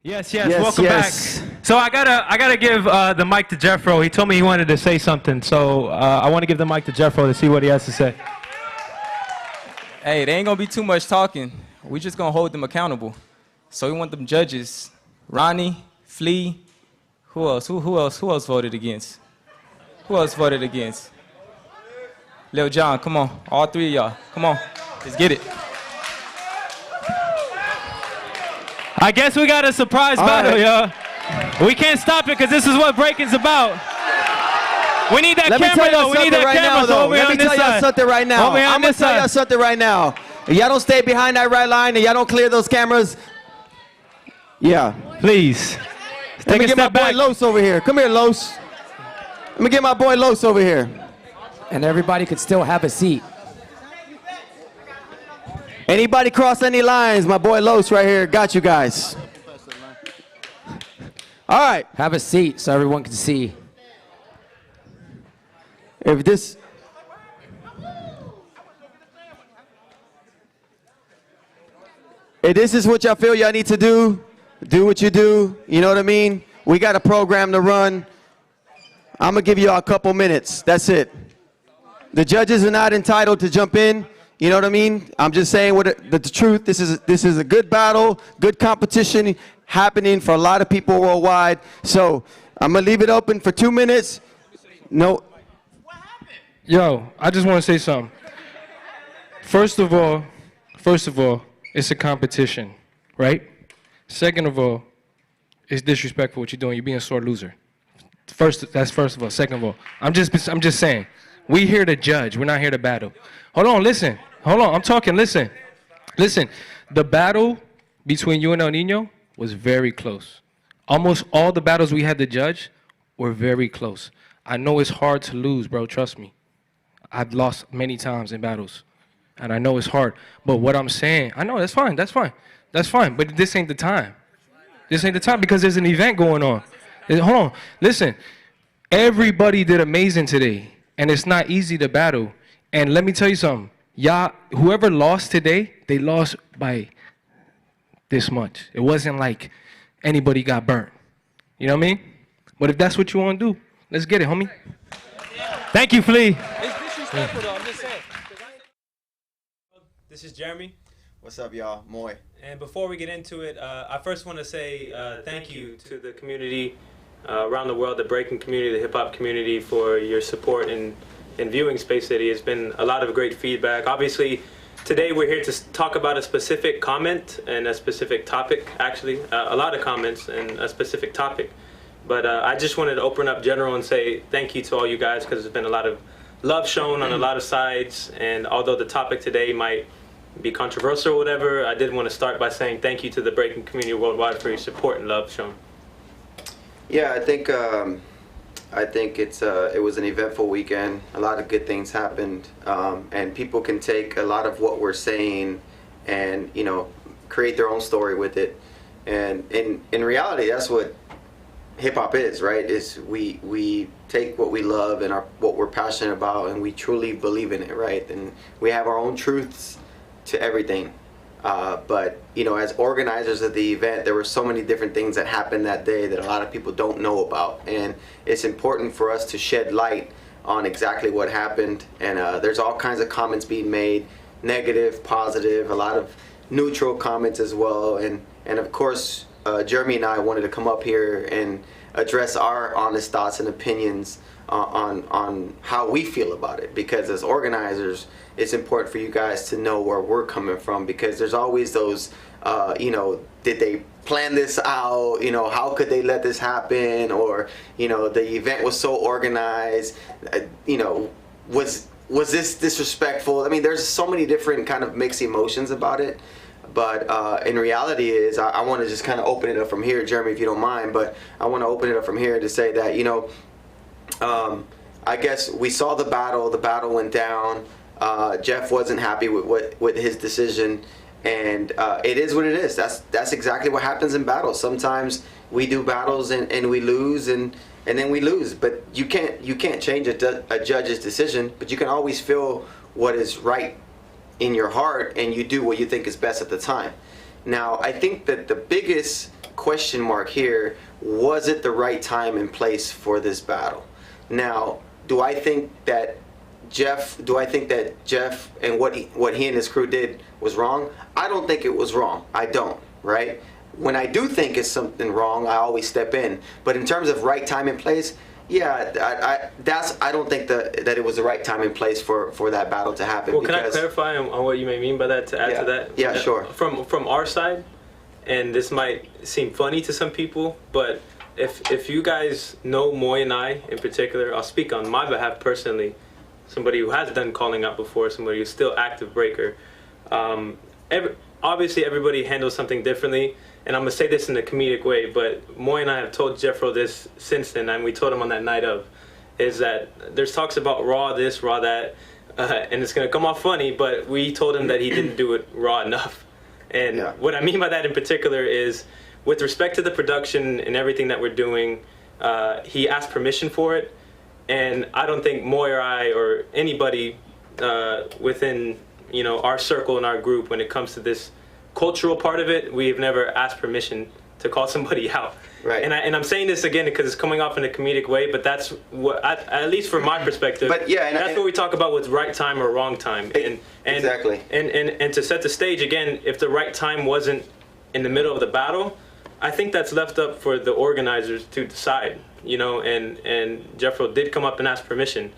Yes, welcome back. So I gotta give the mic to Jeffro. He told me he wanted to say something, so I want to give the mic to Jeffro to see what he has to say. Hey, there ain't gonna be too much talking. We just gonna hold them accountable. So we want them judges. Ronnie, Flea, who else? Who else voted against? Who else voted against? Lil John, come on. All three of y'all. Come on. Let's get it. I guess we got a surprise battle, y'all. We can't stop it because this is what breaking's about. We need that camera, though. We need that camera. So Let me tell y'all something right now. I'm going to tell y'all something right now. If y'all don't stay behind that right line and y'all don't clear those cameras, please. Let me get my boy Los over here. Come here, Los. Let me get my boy Los over here. And everybody could still have a seat. Anybody cross any lines, my boy Los right here. Got you guys. All right. Have a seat so everyone can see. If this is what y'all feel y'all need to do what you do. You know what I mean? We got a program to run. I'm going to give you all a couple minutes. That's it. The judges are not entitled to jump in. You know what I mean? I'm just saying the truth. This is a good battle, good competition happening for a lot of people worldwide. So I'm going to leave it open for 2 minutes. No. Yo, I just want to say something. First of all, it's a competition, right? Second of all, it's disrespectful what you're doing. You're being a sore loser. That's first of all. Second of all, I'm just saying, we here to judge. We're not here to battle. Hold on, listen. Hold on, I'm talking. Listen. The battle between you and El Nino was very close. Almost all the battles we had to judge were very close. I know it's hard to lose, bro. Trust me. I've lost many times in battles, and I know it's hard. But what I'm saying, I know that's fine. But this ain't the time. This ain't the time because there's an event going on. Hold on, listen. Everybody did amazing today, and it's not easy to battle. And let me tell you something. Y'all, whoever lost today, they lost by this much. It wasn't like anybody got burnt. You know what I mean? But if that's what you want to do, let's get it, homie. Thank you, Flea. It's disrespectful, though. I'm just saying. This is Jeremy. What's up, y'all? Moy. And before we get into it, I first want to say thank you to the community around the world, the breaking community, the hip-hop community, for your support in viewing Space City. It's been a lot of great feedback. Obviously, today we're here to talk about a specific comment and a specific topic, actually. A lot of comments and a specific topic. But I just wanted to open up general and say thank you to all you guys because there's been a lot of love shown on a lot of sides. And although the topic today might be controversial or whatever, I did want to start by saying thank you to the breaking community worldwide for your support and love shown. Yeah, I think it was an eventful weekend. A lot of good things happened, and people can take a lot of what we're saying and create their own story with it. And in reality, that's what hip hop is, right? Is we take what we love and what we're passionate about, and we truly believe in it, right? And we have our own truths to everything. But as organizers of the event, there were so many different things that happened that day that a lot of people don't know about, and it's important for us to shed light on exactly what happened. And there's all kinds of comments being made, negative, positive, a lot of neutral comments as well. And of course, Jeremy and I wanted to come up here and address our honest thoughts and opinions on how we feel about it, because as organizers, it's important for you guys to know where we're coming from, because there's always those, did they plan this out? How could they let this happen? Or, the event was so organized, was this disrespectful? I mean, there's so many different kind of mixed emotions about it. But in reality is, I want to just kind of open it up from here, Jeremy, if you don't mind, but I want to open it up from here to say that, I guess we saw the battle went down. Jeff wasn't happy with his decision, and it is what it is. That's exactly what happens in battles. Sometimes we do battles and we lose, and then we lose. But you can't change a judge's decision, but you can always feel what is right in your heart, and you do what you think is best at the time. Now, I think that the biggest question mark here, was it the right time and place for this battle? Now, do I think that Jeff and what he and his crew did was wrong? I don't think it was wrong. I don't, right? When I do think it's something wrong, I always step in. But in terms of right time and place, yeah, I don't think that it was the right time and place for that battle to happen. Well, can I clarify on what you may mean by that to add to that? Yeah, sure. From our side, and this might seem funny to some people, but if you guys know Moy and I in particular, I'll speak on my behalf personally, somebody who has done calling out before, somebody who's still active breaker. Obviously, everybody handles something differently. And I'm going to say this in a comedic way, but Moy and I have told Jeffro this since then, and we told him on that night of, is that there's talks about raw this, raw that, and it's going to come off funny, but we told him that he didn't do it raw enough. And what I mean by that in particular is, with respect to the production and everything that we're doing, he asked permission for it, and I don't think Moy or I or anybody within our circle and our group, when it comes to this cultural part of it, we've never asked permission to call somebody out. Right. And I'm saying this again because it's coming off in a comedic way, but that's what, at least from my perspective, but yeah, that's what we talk about with right time or wrong time. Exactly. And to set the stage again, if the right time wasn't in the middle of the battle, I think that's left up for the organizers to decide. And Jeffro did come up and ask permission.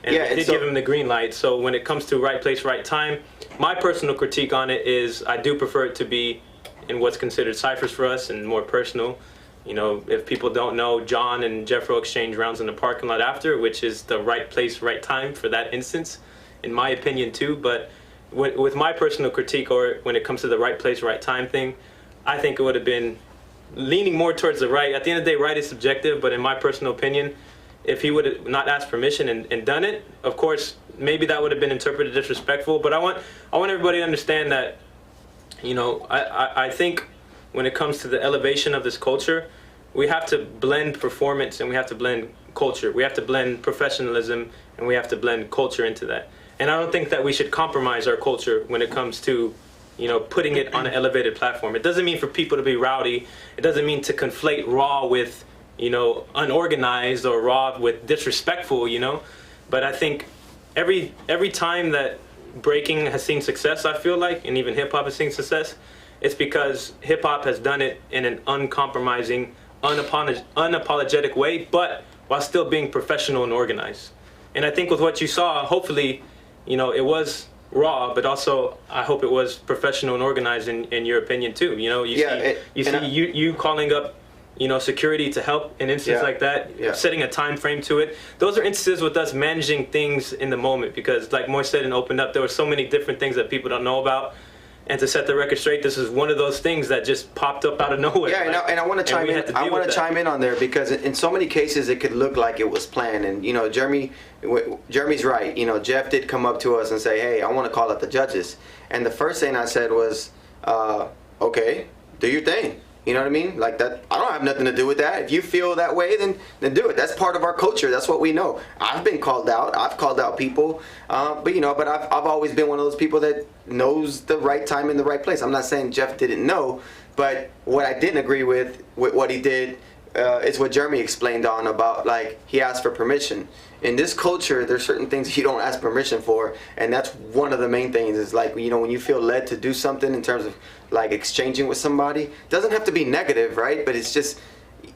And they did give him the green light. So when it comes to right place, right time, my personal critique on it is I do prefer it to be in what's considered ciphers for us and more personal. If people don't know, John and Jeffro exchange rounds in the parking lot after, which is the right place, right time for that instance, in my opinion too. But with my personal critique, or when it comes to the right place, right time thing, I think it would have been leaning more towards the right. At the end of the day, right is subjective, but in my personal opinion, if he would have not asked permission and done it, of course, maybe that would have been interpreted disrespectful. But I want everybody to understand that, I think when it comes to the elevation of this culture, we have to blend performance and we have to blend culture. We have to blend professionalism and we have to blend culture into that. And I don't think that we should compromise our culture when it comes to, putting it on an elevated platform. It doesn't mean for people to be rowdy. It doesn't mean to conflate raw with unorganized or raw with disrespectful, But I think every time that breaking has seen success, I feel like, and even hip hop has seen success, it's because hip hop has done it in an uncompromising, unapologetic way, but while still being professional and organized. And I think with what you saw, hopefully, it was raw, but also I hope it was professional and organized in your opinion too. You calling up security to help in instances like that, setting a time frame to it. Those are instances with us managing things in the moment, because like Moy said and opened up, there were so many different things that people don't know about. And to set the record straight, this is one of those things that just popped up out of nowhere. Yeah, and I want to chime in. I want to chime in on there because in so many cases it could look like it was planned. And Jeremy's right. Jeff did come up to us and say, "Hey, I want to call out the judges." And the first thing I said was, "Okay, do your thing." You know what I mean? Like that, I don't have nothing to do with that. If you feel that way, then do it. That's part of our culture. That's what we know. I've been called out. I've called out people. But I've always been one of those people that knows the right time and the right place. I'm not saying Jeff didn't know, but what I didn't agree with what he did is what Jeremy explained on about, like, he asked for permission. In this culture, there's certain things you don't ask permission for, and that's one of the main things. Is like, when you feel led to do something in terms of like exchanging with somebody, it doesn't have to be negative, right? But it's just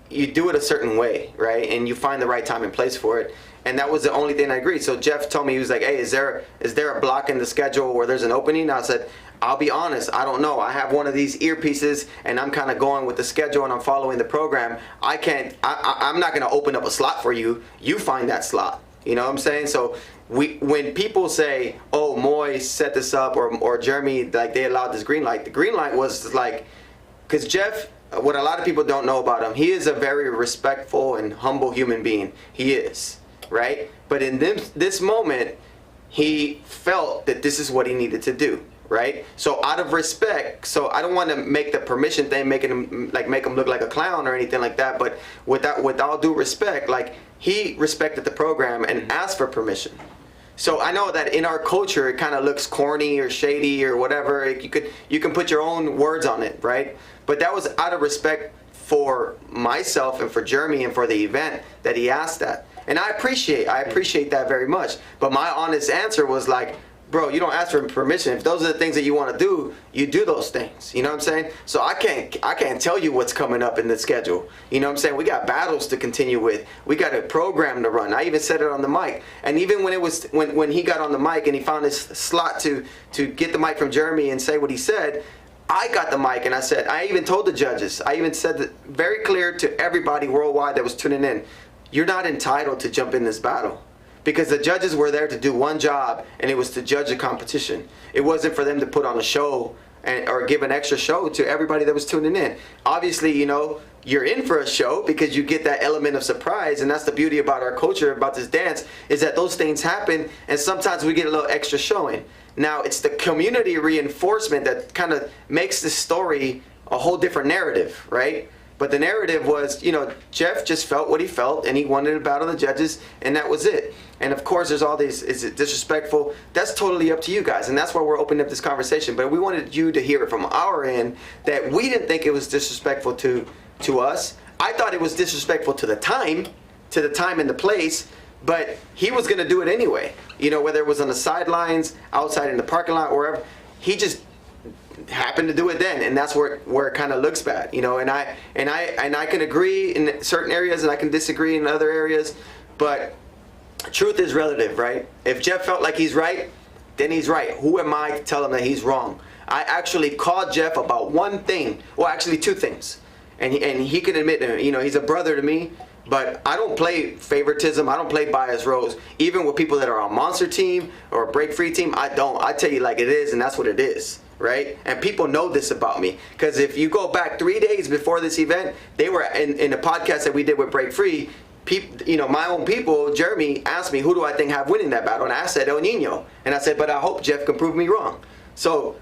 you do it a certain way, right? And you find the right time and place for it. And that was the only thing I agreed. So Jeff told me, he was like, "Hey, is there a block in the schedule where there's an opening?" I said, "I'll be honest, I don't know. I have one of these earpieces and I'm kind of going with the schedule and I'm following the program. I'm not going to open up a slot for you. You find that slot." You know what I'm saying? So when people say, "Oh, Moy set this up," or Jeremy, like they allowed this green light, the green light was like, because Jeff, what a lot of people don't know about him, he is a very respectful and humble human being. He is, right? But in this moment, he felt that this is what he needed to do, right? So out of respect, so I don't want to make the permission thing, make him look like a clown or anything like that, but with all due respect, like, he respected the program and asked for permission. So I know that in our culture, it kind of looks corny or shady or whatever. You can put your own words on it, right? But that was out of respect for myself and for Jeremy and for the event that he asked that. And I appreciate that very much. But my honest answer was like, bro, you don't ask for permission. If those are the things that you want to do, you do those things. You know what I'm saying? So I can't tell you what's coming up in the schedule. You know what I'm saying? We got battles to continue with. We got a program to run. I even said it on the mic. And even when he got on the mic and he found his slot to get the mic from Jeremy and say what he said, I got the mic and I said, I even told the judges, I even said that very clear to everybody worldwide that was tuning in, you're not entitled to jump in this battle. Because the judges were there to do one job, and it was to judge a competition. It wasn't for them to put on a show or give an extra show to everybody that was tuning in. Obviously, you know, you're in for a show because you get that element of surprise, and that's the beauty about our culture, about this dance, is that those things happen, and sometimes we get a little extra showing. Now, it's the community reinforcement that kind of makes this story a whole different narrative, right? But the narrative was, you know, Jeff just felt what he felt, and he wanted to battle the judges, and that was it. And of course, there's all these, is it disrespectful? That's totally up to you guys, and that's why we're opening up this conversation. But we wanted you to hear it from our end, that we didn't think it was disrespectful to us. I thought it was disrespectful to the time and the place, but he was gonna do it anyway. You know, whether it was on the sidelines, outside in the parking lot, wherever, he just happened to do it then, and that's where it kind of looks bad, you know. And I can agree in certain areas, and I can disagree in other areas, but truth is relative, right? If Jeff felt like he's right, then he's right. Who am I to tell him that he's wrong? I actually called Jeff about one thing, well, actually two things, and he can admit, you know, he's a brother to me. But I don't play favoritism. I don't play bias roles. Even with people that are on Monster Team or Break Free Team, I don't. I tell you like it is, and that's what it is, right? And people know this about me. Because if you go back 3 days before this event, they were in the podcast that we did with Break Free, people, you know, my own people, Jeremy asked me, who do I think have winning that battle? And I said, El Nino. And I said, but I hope Jeff can prove me wrong. So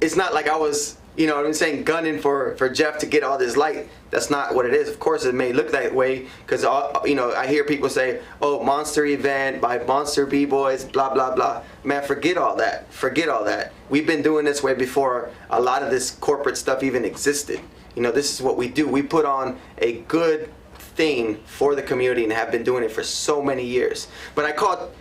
it's not like I was, you know what I'm saying, gunning for Jeff to get all this light. That's not what it is. Of course, it may look that way because, you know, I hear people say, oh, monster event by Monster B-Boys, blah, blah, blah. Man, forget all that. Forget all that. We've been doing this way before a lot of this corporate stuff even existed. You know, this is what we do. We put on a good thing for the community and have been doing it for so many years. But I called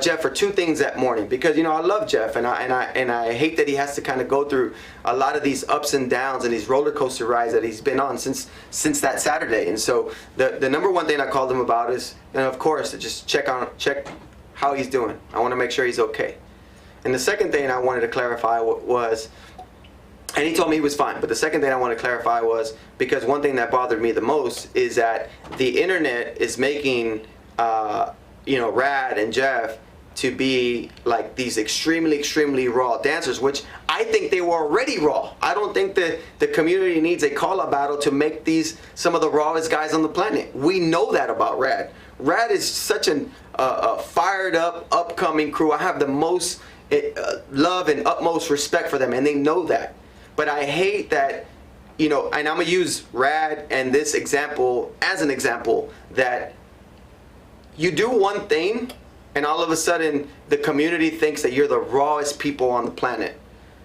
Jeff for two things that morning because, you know, I love Jeff and I hate that he has to kind of go through a lot of these ups and downs and these roller coaster rides that he's been on since that Saturday. And so the number one thing I called him about is, and of course, to just check how he's doing. I want to make sure he's okay. And the second thing I wanted to clarify was, and he told me he was fine, but the second thing I want to clarify was, because one thing that bothered me the most is that the internet is making you know, RAD and Jeff to be like these extremely raw dancers, which I think they were already raw. I don't think that the community needs a call-up battle to make these some of the rawest guys on the planet. We know that about RAD. RAD is such a fired up, upcoming crew. I have the most love and utmost respect for them, and they know that. But I hate that, you know, and I'm gonna use RAD and this example as an example, that you do one thing and all of a sudden the community thinks that you're the rawest people on the planet.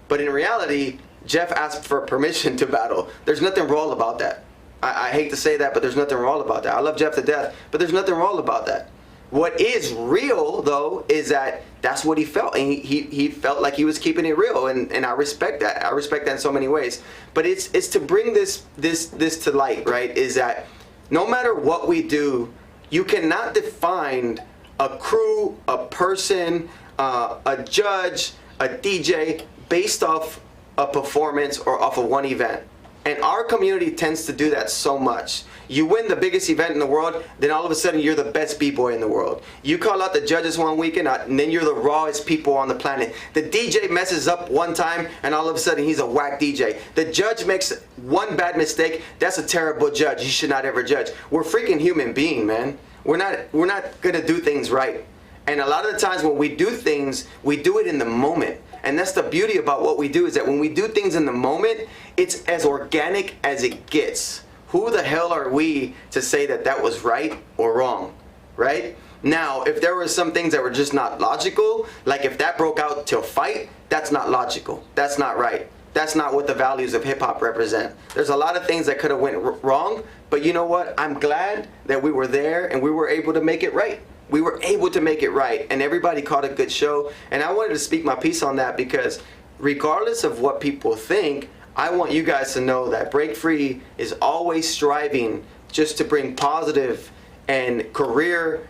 But in reality, Jeff asked for permission to battle. There's nothing raw about that. I hate to say that, but there's nothing raw about that. I love Jeff to death, but there's nothing raw about that. What is real, though, is that that's what he felt. And he felt like he was keeping it real, and I respect that. I respect that in so many ways. But it's to bring this to light, right, is that no matter what we do, you cannot define a crew, a person, a judge, a DJ based off a performance or off of one event. And our community tends to do that so much. You win the biggest event in the world, then all of a sudden you're the best b-boy in the world. You call out the judges one weekend, and then you're the rawest people on the planet. The DJ messes up one time, and all of a sudden he's a whack DJ. The judge makes one bad mistake, that's a terrible judge. You should not ever judge. We're freaking human beings, man. We're not gonna do things right. And a lot of the times when we do things, we do it in the moment. And that's the beauty about what we do, is that when we do things in the moment, it's as organic as it gets. Who the hell are we to say that that was right or wrong, right? Now, if there were some things that were just not logical, like if that broke out to a fight, that's not logical. That's not right. That's not what the values of hip hop represent. There's a lot of things that could have went wrong, but you know what? I'm glad that we were there and we were able to make it right. We were able to make it right, and everybody caught a good show. And I wanted to speak my piece on that because regardless of what people think, I want you guys to know that Break Free is always striving just to bring positive and career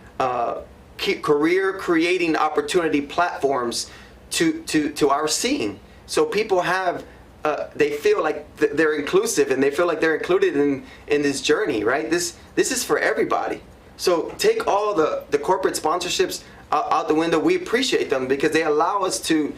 creating opportunity platforms to our scene. So people have, they feel like they're inclusive and they feel like they're included in this journey, right? This is for everybody. So take all the corporate sponsorships out the window. We appreciate them because they allow us to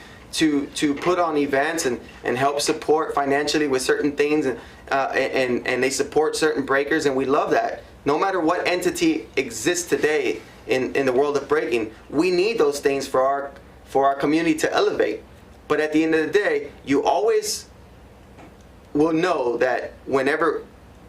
put on events and help support financially with certain things, and they support certain breakers, and we love that. No matter what entity exists today in the world of breaking, we need those things for our community to elevate. But at the end of the day, you always will know that whenever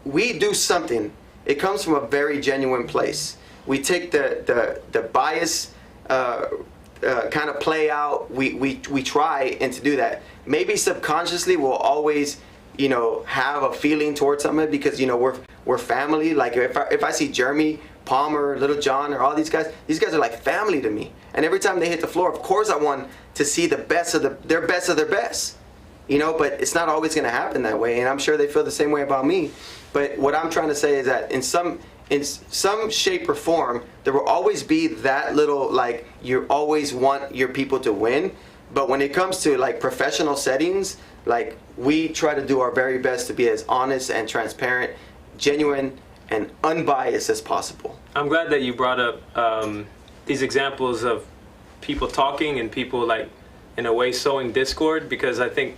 we do something, it comes from a very genuine place. We take the bias kind of play out. We try and to do that. Maybe subconsciously we'll always, you know, have a feeling towards something because, you know, we're family. Like if I see Jeremy, Palmer, Little John, or all these guys are like family to me. And every time they hit the floor, of course I want to see the best of their best. You know, but it's not always going to happen that way, and I'm sure they feel the same way about me. But what I'm trying to say is that in some shape or form, there will always be that little, like, you always want your people to win. But when it comes to like professional settings, like, we try to do our very best to be as honest and transparent, genuine, and unbiased as possible. I'm glad that you brought up these examples of people talking and people, like, in a way sowing discord, because I think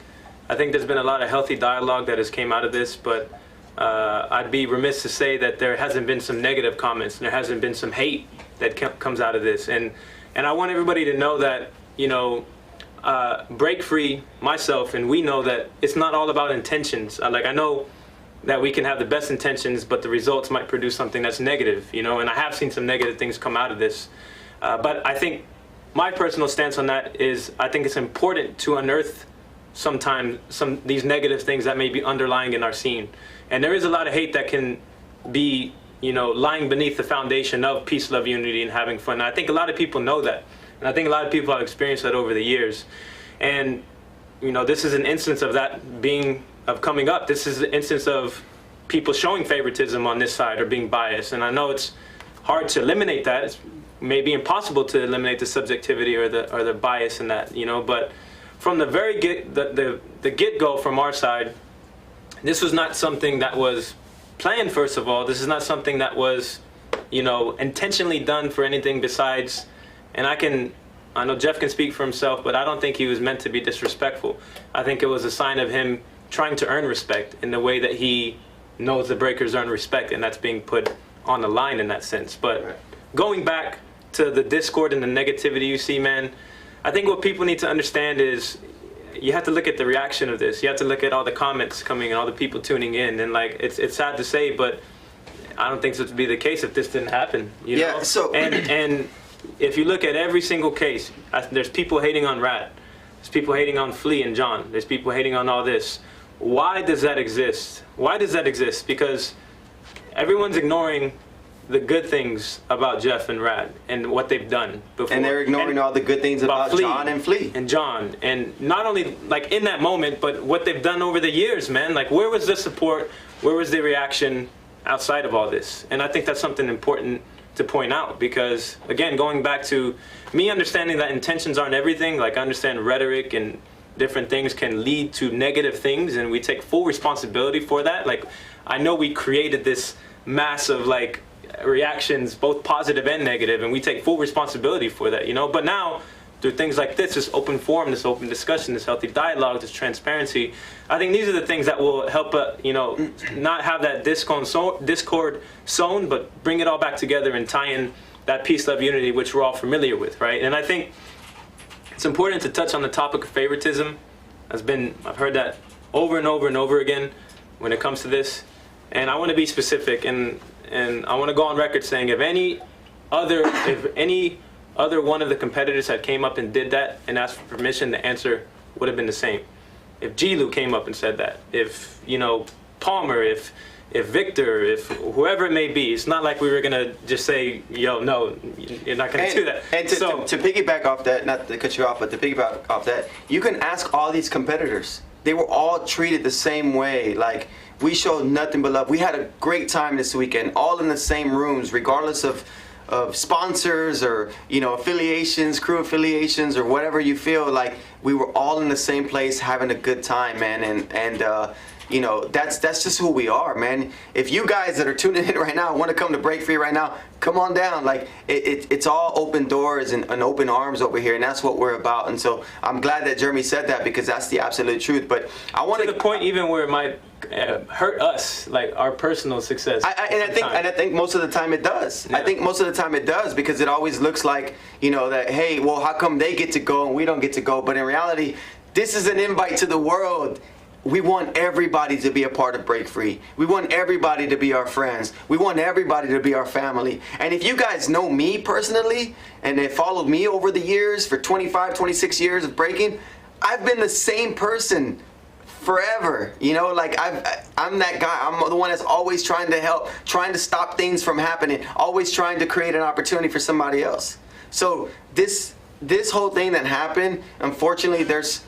there's been a lot of healthy dialogue that has came out of this, but I'd be remiss to say that there hasn't been some negative comments and there hasn't been some hate that comes out of this. And I want everybody to know that, you know, Break Free, myself, and we know that it's not all about intentions. Like, I know that we can have the best intentions, but the results might produce something that's negative, you know, and I have seen some negative things come out of this. But I think my personal stance on that is I think it's important to unearth sometimes these negative things that may be underlying in our scene. And there is a lot of hate that can be, you know, lying beneath the foundation of peace, love, unity, and having fun. And I think a lot of people know that. And I think a lot of people have experienced that over the years. And, you know, this is an instance of that coming up. This is an instance of people showing favoritism on this side or being biased. And I know it's hard to eliminate that. It's maybe impossible to eliminate the subjectivity or the bias in that, you know, but from the very get-go from our side, this was not something that was planned, first of all. This is not something that was, you know, intentionally done for anything besides, and I know Jeff can speak for himself, but I don't think he was meant to be disrespectful. I think it was a sign of him trying to earn respect in the way that he knows the breakers earn respect, and that's being put on the line in that sense. But going back to the discord and the negativity you see, man, I think what people need to understand is you have to look at the reaction of this. You have to look at all the comments coming and all the people tuning in. And, like, it's sad to say, but I don't think so to be the case if this didn't happen. You know? So and if you look at every single case, there's people hating on RAD. There's people hating on Flea and John. There's people hating on all this. Why does that exist? Why does that exist? Because everyone's ignoring the good things about Jeff and RAD and what they've done before. And they're ignoring all the good things about John and Flea. And John. And not only, like, in that moment, but what they've done over the years, man. Like, where was the support? Where was the reaction outside of all this? And I think that's something important to point out because, again, going back to me understanding that intentions aren't everything. Like, I understand rhetoric and different things can lead to negative things, and we take full responsibility for that. Like, I know we created this mass of, like, reactions, both positive and negative, and we take full responsibility for that, you know. But now, through things like this open forum, this open discussion, this healthy dialogue, this transparency, I think these are the things that will help, you know, not have that discord sown, but bring it all back together and tie in that peace, love, unity, which we're all familiar with, right? And I think it's important to touch on the topic of favoritism. I've heard that over and over and over again when it comes to this, and I want to be specific, and I want to go on record saying if any if any other one of the competitors had came up and did that and asked for permission, the answer would have been the same. If G-Lu came up and said that, if, you know, Palmer, if Victor, if whoever it may be, it's not like we were gonna just say, yo, no, you're not gonna do that. And to piggyback off that, not to cut you off, but to piggyback off that, you can ask all these competitors. They were all treated the same way. Like, we showed nothing but love. We had a great time this weekend, all in the same rooms, regardless of sponsors or, you know, affiliations, crew affiliations, or whatever you feel. Like, we were all in the same place having a good time, man. And you know, that's just who we are, man. If you guys that are tuning in right now want to come to Break Free right now, come on down. Like, it's all open doors and open arms over here, and that's what we're about. And so I'm glad that Jeremy said that, because that's the absolute truth. But I want to the point even where it might hurt us, like our personal success. I think most of the time it does. Yeah. I think most of the time it does, because it always looks like, you know, that, hey, well, how come they get to go and we don't get to go? But in reality, this is an invite to the world. We want everybody to be a part of Break Free. We want everybody to be our friends. We want everybody to be our family. And if you guys know me personally and have followed me over the years for 25, 26 years of breaking, I've been the same person forever. You know, like I'm that guy. I'm the one that's always trying to help, trying to stop things from happening, always trying to create an opportunity for somebody else. So this whole thing that happened, unfortunately, there's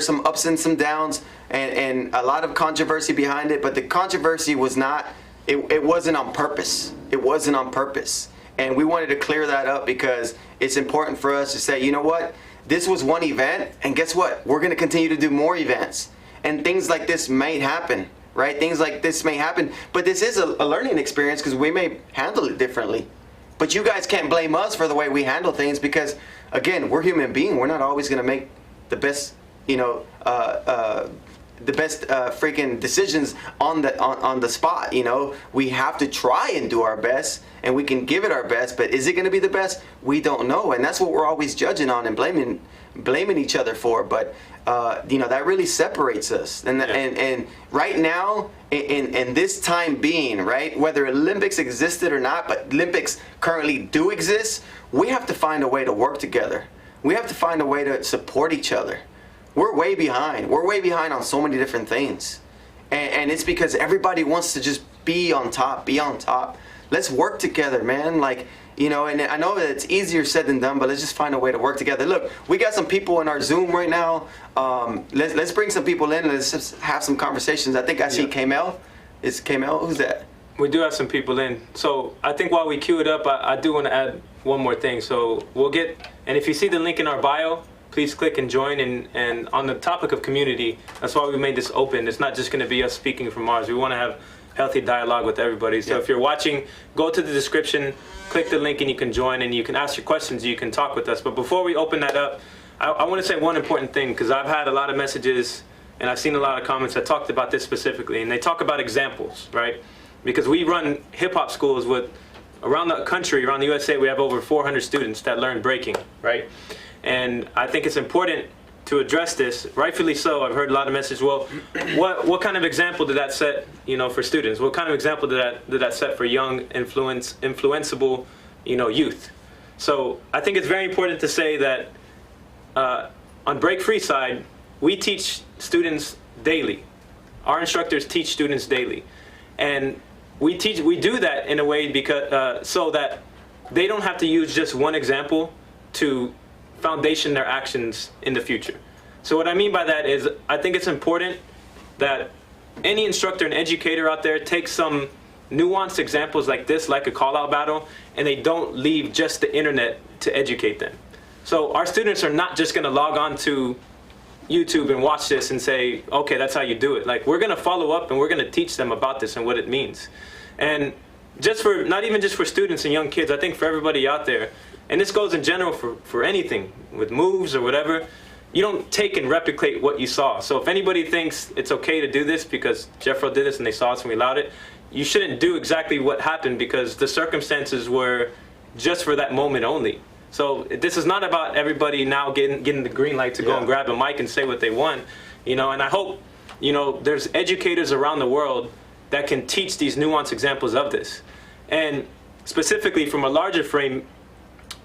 some ups and some downs, and a lot of controversy behind it, but the controversy was not, it wasn't on purpose. It wasn't on purpose. And we wanted to clear that up, because it's important for us to say, you know what, this was one event, and guess what, we're going to continue to do more events. And things like this may happen, right? Things like this may happen, but this is a learning experience, because we may handle it differently. But you guys can't blame us for the way we handle things, because, again, we're human beings. We're not always going to make the best, you know, freaking decisions on the spot. You know, we have to try and do our best, and we can give it our best. But is it going to be the best? We don't know, and that's what we're always judging on and blaming each other for. But you know, that really separates us. And right now, in this time being, right, whether Olympics existed or not, but Olympics currently do exist, we have to find a way to work together. We have to find a way to support each other. We're way behind. We're way behind on so many different things. And it's because everybody wants to just be on top, be on top. Let's work together, man. Like, you know, and I know that it's easier said than done, but let's just find a way to work together. Look, we got some people in our Zoom right now. Let's bring some people in and let's just have some conversations. I think I see Kamel. Is Kamel? Who's that? We do have some people in. So I think while we queue it up, I do want to add one more thing. So we'll get, and if you see the link in our bio, please click and join. And on the topic of community, that's why we made this open. It's not just going to be us speaking from ours. We want to have healthy dialogue with everybody. So if you're watching, go to the description, click the link, and you can join, and you can ask your questions, you can talk with us. But before we open that up, I want to say one important thing, because I've had a lot of messages and I've seen a lot of comments that talked about this specifically, and they talk about examples, right? Because we run hip-hop schools with, around the country, around the USA, we have over 400 students that learn breaking, right? And I think it's important to address this, rightfully so. I've heard a lot of messages, well, what kind of example did that set, you know, for students? What kind of example did that set for young, influenceable, you know, youth? So I think it's very important to say that on Break Free side, we teach students daily. Our instructors teach students daily. And we do that in a way because so that they don't have to use just one example to foundation their actions in the future. So what I mean by that is, I think it's important that any instructor and educator out there take some nuanced examples like this, like a call-out battle, and they don't leave just the internet to educate them. So our students are not just going to log on to YouTube and watch this and say, okay, that's how you do it. Like, we're going to follow up and we're going to teach them about this and what it means. And just for, not even just for students and young kids, I think for everybody out there, and this goes in general for anything, with moves or whatever, you don't take and replicate what you saw. So if anybody thinks it's okay to do this because Jeffro did this and they saw us and we allowed it, you shouldn't do exactly what happened, because the circumstances were just for that moment only. So this is not about everybody now getting the green light to go and grab a mic and say what they want, you know. And I hope, you know, there's educators around the world that can teach these nuanced examples of this. And specifically from a larger frame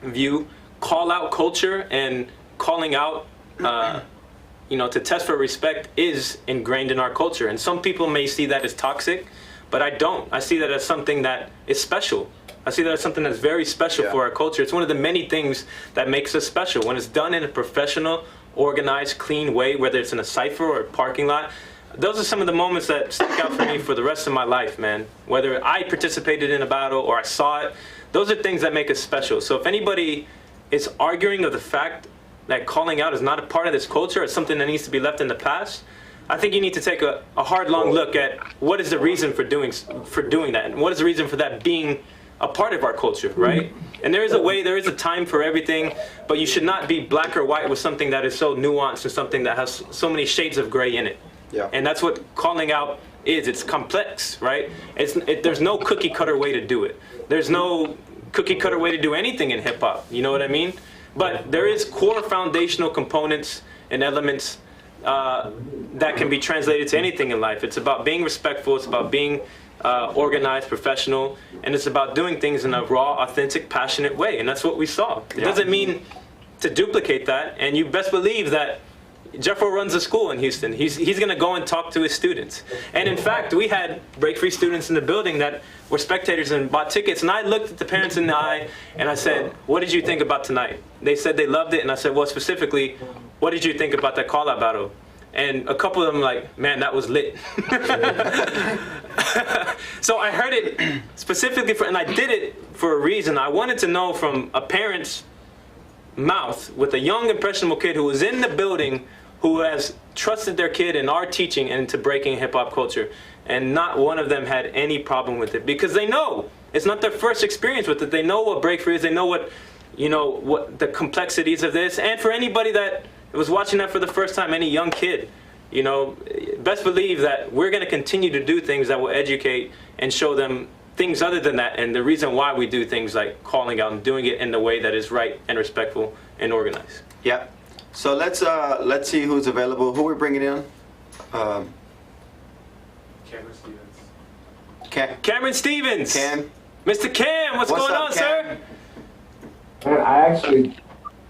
view, call out culture and calling out, to test for respect is ingrained in our culture. And some people may see that as toxic, but I don't. I see that as something that is special. I see that as something that's very special for our culture. It's one of the many things that makes us special. When it's done in a professional, organized, clean way, whether it's in a cipher or a parking lot, those are some of the moments that stick out for me for the rest of my life, man. Whether I participated in a battle or I saw it, those are things that make us special. So if anybody is arguing of the fact that calling out is not a part of this culture, it's something that needs to be left in the past, I think you need to take a hard, long look at what is the reason for doing that, and what is the reason for that being a part of our culture, right? And there is a way, there is a time for everything, but you should not be black or white with something that is so nuanced and something that has so many shades of gray in it. Yeah. And that's what calling out is. It's complex, right? There's no cookie cutter way to do it. There's no cookie cutter way to do anything in hip hop. You know what I mean? But there is core foundational components and elements that can be translated to anything in life. It's about being respectful. It's about being organized, professional, and it's about doing things in a raw, authentic, passionate way. And that's what we saw. It doesn't mean to duplicate that. And you best believe that Jeffro runs a school in Houston. He's going to go and talk to his students. And in fact, we had Break Free students in the building that were spectators and bought tickets. And I looked at the parents in the eye and I said, what did you think about tonight? They said they loved it. And I said, well, specifically, what did you think about that call-out battle? And a couple of them like, man, that was lit. So I heard it specifically and I did it for a reason. I wanted to know from a parent's mouth with a young, impressionable kid who was in the building, who has trusted their kid in our teaching and into breaking hip-hop culture. And not one of them had any problem with it because they know it's not their first experience with it. They know what break free is. They know what the complexities of this. And for anybody that was watching that for the first time, any young kid, best believe that we're going to continue to do things that will educate and show them things other than that, and the reason why we do things like calling out and doing it in the way that is right and respectful and organized. Yeah. So let's see who's available. Who we're bringing in? Cameron Stevens. Cameron Stevens. Cam. Mr. Cam, what's going up, on, Cam? sir? Man, I actually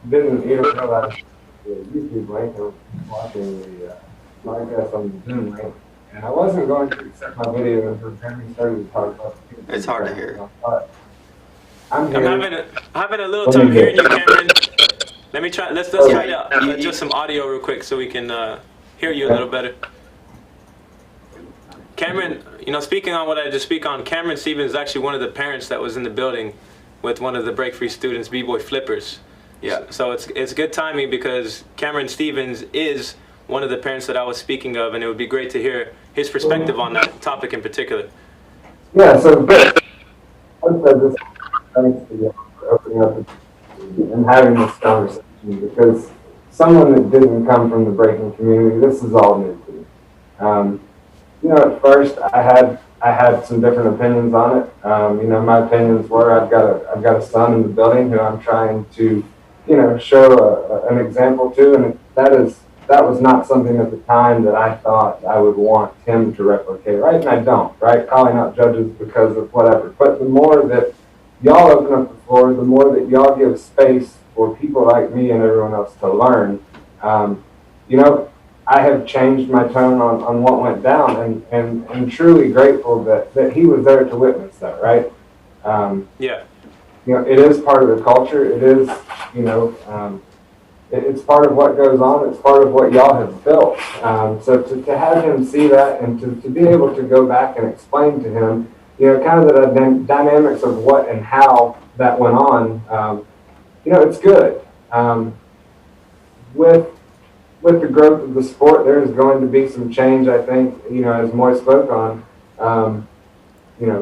didn't even realize the YouTube link. I was watching the podcast on the Zoom link. And I wasn't going to accept my video until Jeremy started to talk about the It's hard to hear. I'm having a little time hearing you, Cameron. Let me try. Let's try to adjust some audio real quick so we can hear you a little better. Cameron, speaking on what I just speak on, Cameron Stevens is actually one of the parents that was in the building with one of the Break Free students, B-Boy Flippers. Yeah. So it's good timing because Cameron Stevens is one of the parents that I was speaking of, and it would be great to hear his perspective on that topic in particular. Yeah, so thanks to you for opening up and having this conversation, because someone that didn't come from the breaking community, this is all new to me. At first I had some different opinions on it. My opinions were I've got a son in the building who I'm trying to, show an example to, and that was not something at the time that I thought I would want him to replicate, right? And I don't, right? Calling out judges because of whatever. But the more that y'all open up the floor, the more that y'all give space for people like me and everyone else to learn, I have changed my tone on what went down, and I'm truly grateful that he was there to witness that, right? Yeah. It is part of the culture. It is, it's part of what goes on. It's part of what y'all have built. So to have him see that and to be able to go back and explain to him, kind of the dynamics of what and how that went on, it's good. With the growth of the sport, there's going to be some change, I think, as Moy spoke on,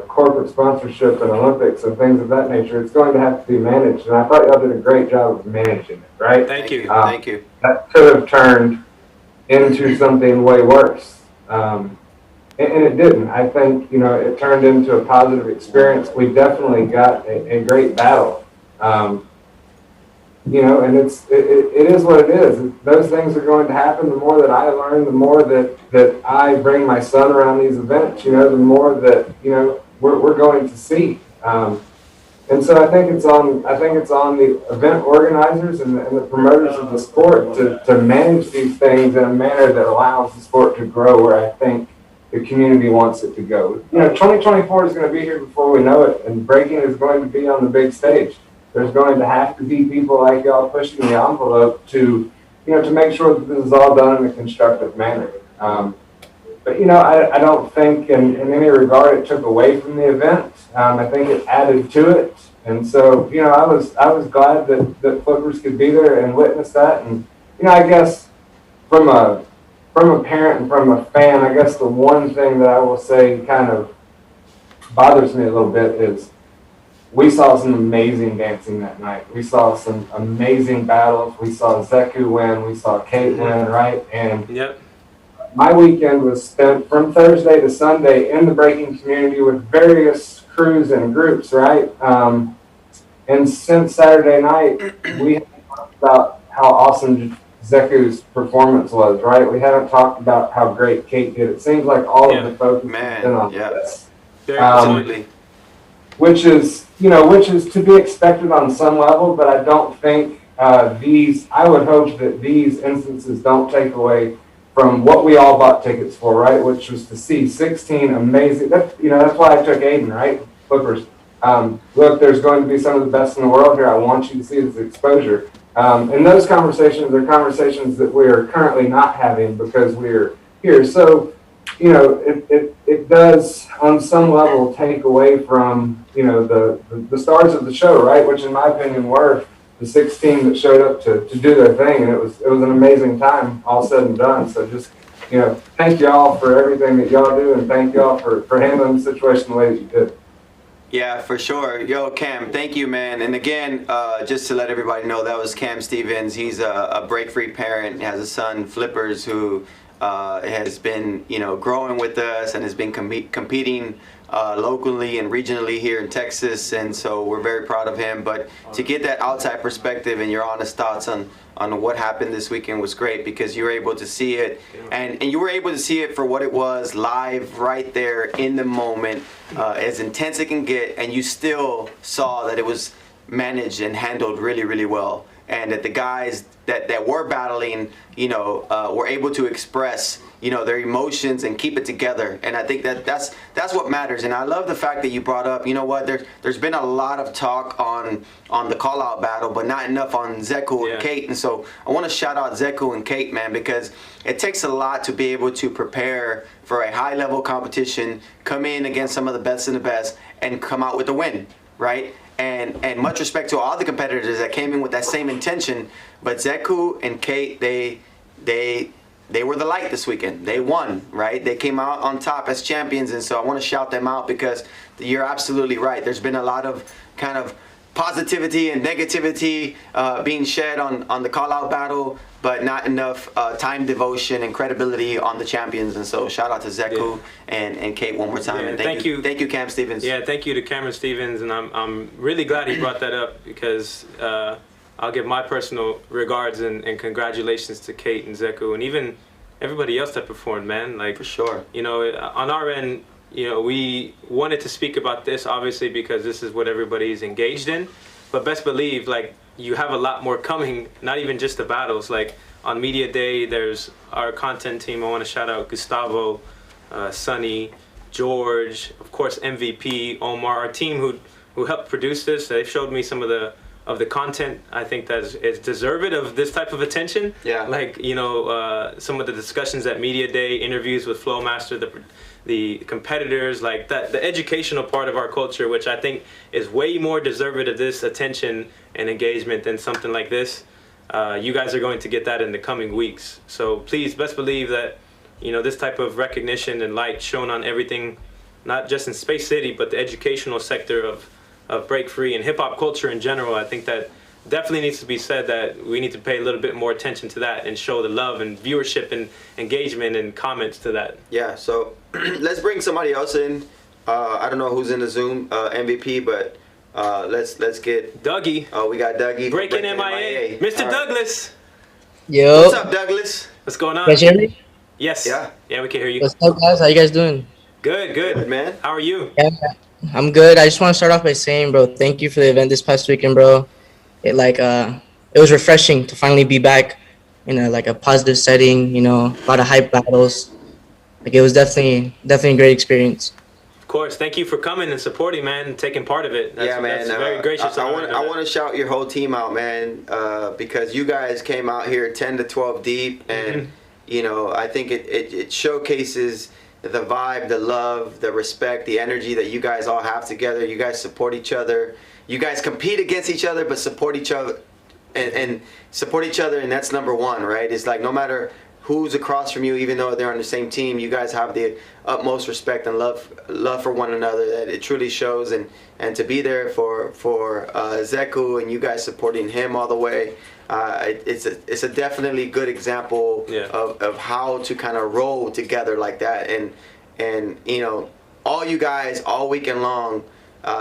corporate sponsorship and Olympics and things of that nature. It's going to have to be managed, and I thought y'all did a great job of managing it, right? Thank you. Thank you. That could have turned into something way worse, and it didn't. I think, it turned into a positive experience. We definitely got a great battle, and it is what it is. Those things are going to happen. The more that I learn, the more that I bring my son around these events, the more that, we're going to see. And so I think it's on the event organizers and the promoters of the sport to manage these things in a manner that allows the sport to grow where I think the community wants it to go. 2024 is going to be here before we know it, and breaking is going to be on the big stage. There's going to have to be people like y'all pushing the envelope to make sure that this is all done in a constructive manner. But I don't think in any regard it took away from the event. I think it added to it, and so I was glad that Flippers could be there and witness that. And I guess from a parent and from a fan, I guess the one thing that I will say kind of bothers me a little bit is we saw some amazing dancing that night. We saw some amazing battles. We saw Zeku win. We saw Kate win, right? And Yep. My weekend was spent from Thursday to Sunday in the breaking community with various crews and groups, right? And since Saturday night, we haven't talked about how awesome Zeku's performance was, right? We haven't talked about how great Kate did. It seems like all of the focus has been on this. Absolutely. Which is to be expected on some level, but I don't think I would hope that these instances don't take away from what we all bought tickets for, right? Which was to see 16 amazing. That's why I took Aiden, right? Flippers. Look, there's going to be some of the best in the world here. I want you to see this exposure. And those conversations are conversations that we are currently not having because we're here. So, it does on some level take away from the stars of the show, right? Which in my opinion were the 16 that showed up to do their thing, and it was an amazing time, all said and done. So just thank y'all for everything that y'all do, and thank y'all for handling the situation the way that you did. Yeah, for sure. Yo, Cam, thank you, man. And again, just to let everybody know, that was Cam Stevens. He's a break-free parent. He has a son, Flippers, who has been growing with us and has been competing locally and regionally here in Texas, and so we're very proud of him. But to get that outside perspective and your honest thoughts on what happened this weekend was great, because you were able to see it, and you were able to see it for what it was, live right there in the moment, as intense it can get, and you still saw that it was managed and handled really, really well, and that the guys that were battling were able to express their emotions and keep it together. And I think that's what matters. And I love the fact that you brought up, there's been a lot of talk on the call out battle, but not enough on Zeku and Kate. And so I want to shout out Zeku and Kate, man, because it takes a lot to be able to prepare for a high level competition, come in against some of the best and the best, and come out with a win, right? And much respect to all the competitors that came in with that same intention, but Zeku and Kate, they were the light this weekend. They won, right? They came out on top as champions, and so I want to shout them out, because you're absolutely right. There's been a lot of kind of positivity and negativity being shed on the call-out battle, but not enough time devotion and credibility on the champions. And so shout out to Zeku and Kate one more time. And thank you, Cam Stevens. Yeah, thank you to Cameron Stevens, and I'm really glad he brought that up, because I'll give my personal regards and congratulations to Kate and Zeku and even everybody else that performed, man. Like, for sure. On our end, we wanted to speak about this, obviously, because this is what everybody's engaged in. But best believe, like, you have a lot more coming, not even just the battles. Like, on Media Day, there's our content team. I want to shout out Gustavo, Sonny, George, of course, MVP, Omar, our team who helped produce this. They've showed me some of the content I think that is deserved of this type of attention. Yeah. Like, some of the discussions at Media Day, interviews with Flowmaster, the competitors, like that, the educational part of our culture, which I think is way more deserved of this attention and engagement than something like this. You guys are going to get that in the coming weeks. So please, best believe that, this type of recognition and light shown on everything, not just in Space City, but the educational sector of break free and hip hop culture in general. I think that definitely needs to be said, that we need to pay a little bit more attention to that and show the love and viewership and engagement and comments to that. Yeah, so let's bring somebody else in. I don't know who's in the Zoom MVP, but let's get Dougie. Oh, we got Dougie. Breaking MIA. Mr. All right. Douglas. Yo. What's up, Douglas? What's going on? Can you hear me? Yes. Yeah. Yeah, we can hear you. What's up, guys? How you guys doing? Good, Good, man. How are you? Yeah, I'm good. I just want to start off by saying, bro, thank you for the event this past weekend, bro. It was refreshing to finally be back in a positive setting. A lot of hype battles. Like it was definitely a great experience. Of course, thank you for coming and supporting, man, and taking part of it. Yeah, man. That's very gracious. I want to shout your whole team out, man, because you guys came out here 10 to 12 deep, and I think it showcases the vibe, the love, the respect, the energy that you guys all have together. You guys support each other. You guys compete against each other, but support each other, and support each other, and that's number one, right? It's like no matter who's across from you, even though they're on the same team, you guys have the utmost respect and love for one another. That it truly shows, and to be there for Zeku and you guys supporting him all the way, it's a definitely good example of how to kind of roll together like that. And all you guys all weekend long.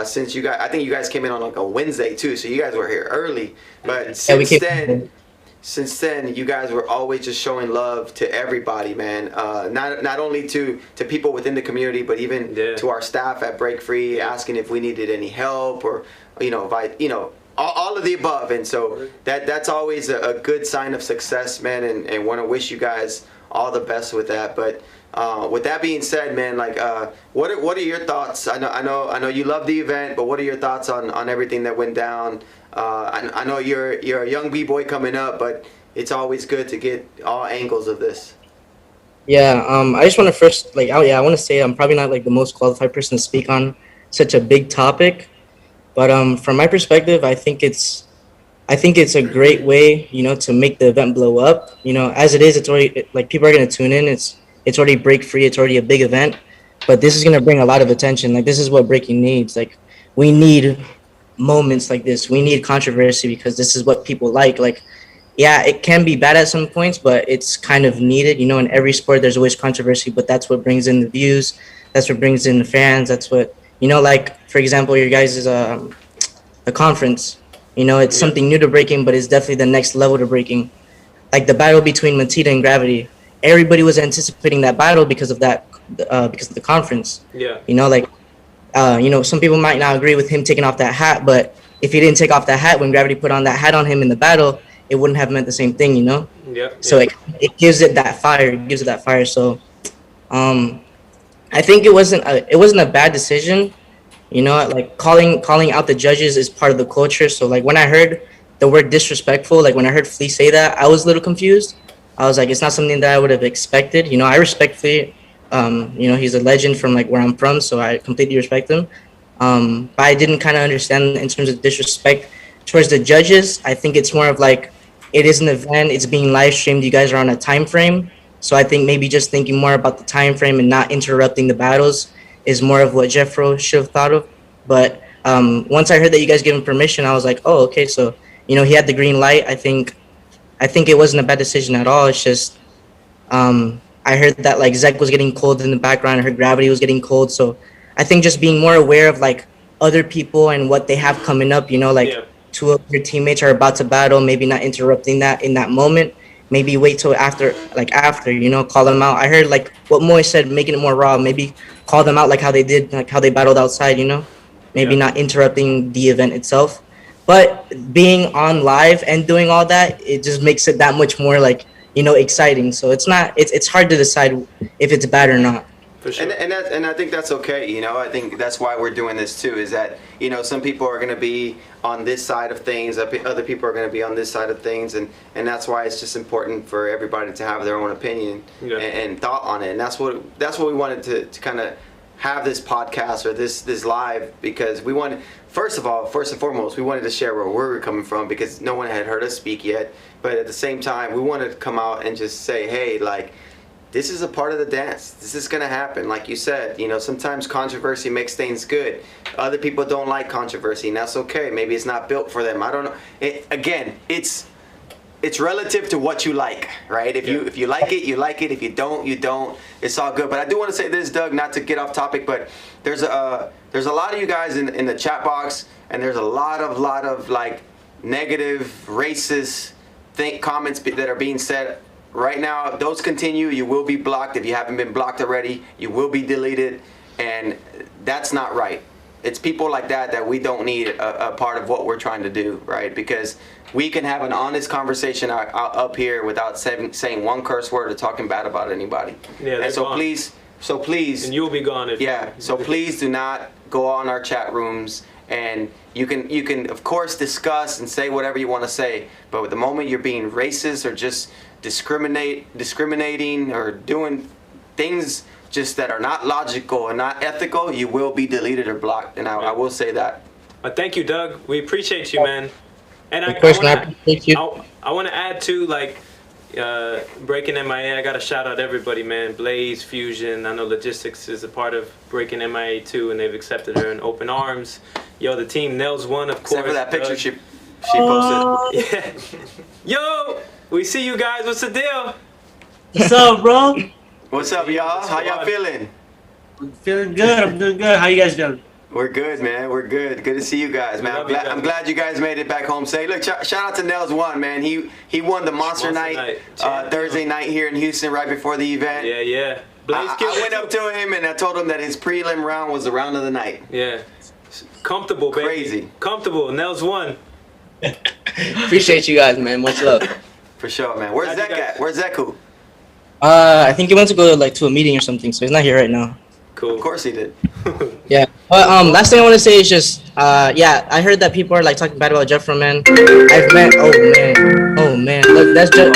Since you guys, I think you guys came in on like a Wednesday too, so you guys were here early. But since then, you guys were always just showing love to everybody, man. Not only to people within the community, but even to our staff at Break Free, asking if we needed any help or all of the above. And so that's always a good sign of success, man. And want to wish you guys all the best with that. But with that being said, man, like what are your thoughts? I know you love the event, but what are your thoughts on everything that went down? I know you're a young b-boy coming up, but it's always good to get all angles of this. Yeah, I just want to first I want to say I'm probably not like the most qualified person to speak on such a big topic, but from my perspective, I think it's a great way, to make the event blow up. As it is, it's already like people are gonna tune in. It's already Break Free. It's already a big event, but this is gonna bring a lot of attention. Like this is what breaking needs. Like we need moments like this. We need controversy because this is what people like. Like, yeah, it can be bad at some points, but it's kind of needed. In every sport, there's always controversy, but that's what brings in the views. That's what brings in the fans. That's what like for example, your guys' the conference. It's something new to breaking, but it's definitely the next level to breaking. Like the battle between Matita and Gravity. Everybody was anticipating that battle because of that, because of the conference. Yeah. Some people might not agree with him taking off that hat, but if he didn't take off that hat when Gravity put on that hat on him in the battle, it wouldn't have meant the same thing, Yeah. So it gives it that fire. It gives it that fire. So, I think it wasn't a bad decision. Like calling out the judges is part of the culture. So like when I heard the word disrespectful, like when I heard Flea say that, I was a little confused. I was like, it's not something that I would have expected. I respect Flea. He's a legend from like where I'm from, so I completely respect him. But I didn't kind of understand in terms of disrespect towards the judges. I think it's more of like, it is an event. It's being live streamed. You guys are on a time frame. So I think maybe just thinking more about the time frame and not interrupting the battles is more of what Jeffro should have thought of. But once I heard that you guys gave him permission, I was like, oh, okay. So, he had the green light. I think it wasn't a bad decision at all. It's just I heard that like Zek was getting cold in the background. I heard Gravity was getting cold. So I think just being more aware of like other people and what they have coming up, two of your teammates are about to battle, maybe not interrupting that in that moment. Maybe wait till after, call them out. I heard like what Moy said, making it more raw. Maybe call them out like how they did, like how they battled outside, maybe not interrupting the event itself. But being on live and doing all that, it just makes it that much more like, exciting. So it's hard to decide if it's bad or not. For sure. And I think that's okay. I think that's why we're doing this too. Is that some people are going to be on this side of things, other people are going to be on this side of things, and that's why it's just important for everybody to have their own opinion and thought on it. And that's what we wanted to kind of have this podcast or this live, because we wanted, first and foremost, we wanted to share where we're coming from, because no one had heard us speak yet. But at the same time, we wanted to come out and just say, hey, like, this is a part of the dance. This is gonna happen. Like you said, sometimes controversy makes things good. Other people don't like controversy, and that's okay. Maybe it's not built for them. I don't know. It's relative to what you like, right? If you like it, you like it. If you don't, you don't. It's all good. But I do want to say this, Doug, not to get off topic, but there's a lot of you guys in the chat box, and there's a lot of like negative, racist comments that are being said. Right now, if those continue, you will be blocked. If you haven't been blocked already, you will be deleted, and that's not right. it's people like that we don't need a part of what we're trying to do, right? Because we can have an honest conversation up here without saying one curse word or talking bad about anybody. Yeah, and so please, and you'll be gone. So please do not go on our chat rooms, and you can of course discuss and say whatever you want to say, but the moment you're being racist or just discriminating or doing things just that are not logical and not ethical, you will be deleted or blocked. And I will say that. But thank you, Doug. We appreciate you, man. And I want to add to, like, Breaking MIA. I got to shout out everybody, man. Blaze, Fusion. I know Logistics is a part of Breaking MIA too, and they've accepted her in open arms. Yo, the team Nels won, of course. Except for that picture she posted. Yeah. Yo, we see you guys. What's the deal? What's up, bro? What's up, y'all? How y'all feeling? I'm feeling good. I'm doing good. How you guys doing? We're good, man. We're good. Good to see you guys, man. I'm glad you guys made it back home safe. Look, shout out to Nels One, man. He won the Monster Night Thursday night here in Houston right before the event. Yeah. I went up to him and I told him that his prelim round was the round of the night. Yeah. Comfortable, baby. Crazy. Comfortable. Nels One. Appreciate you guys, man. Much love. For sure, man. Where's Zach at? Where's Zeku? I think he went to go to a meeting or something, so he's not here right now. Cool. Of course he did. Yeah. But last thing I want to say is just yeah, I heard that people are like talking bad about Jeff, man. I've met oh man. Look, that's like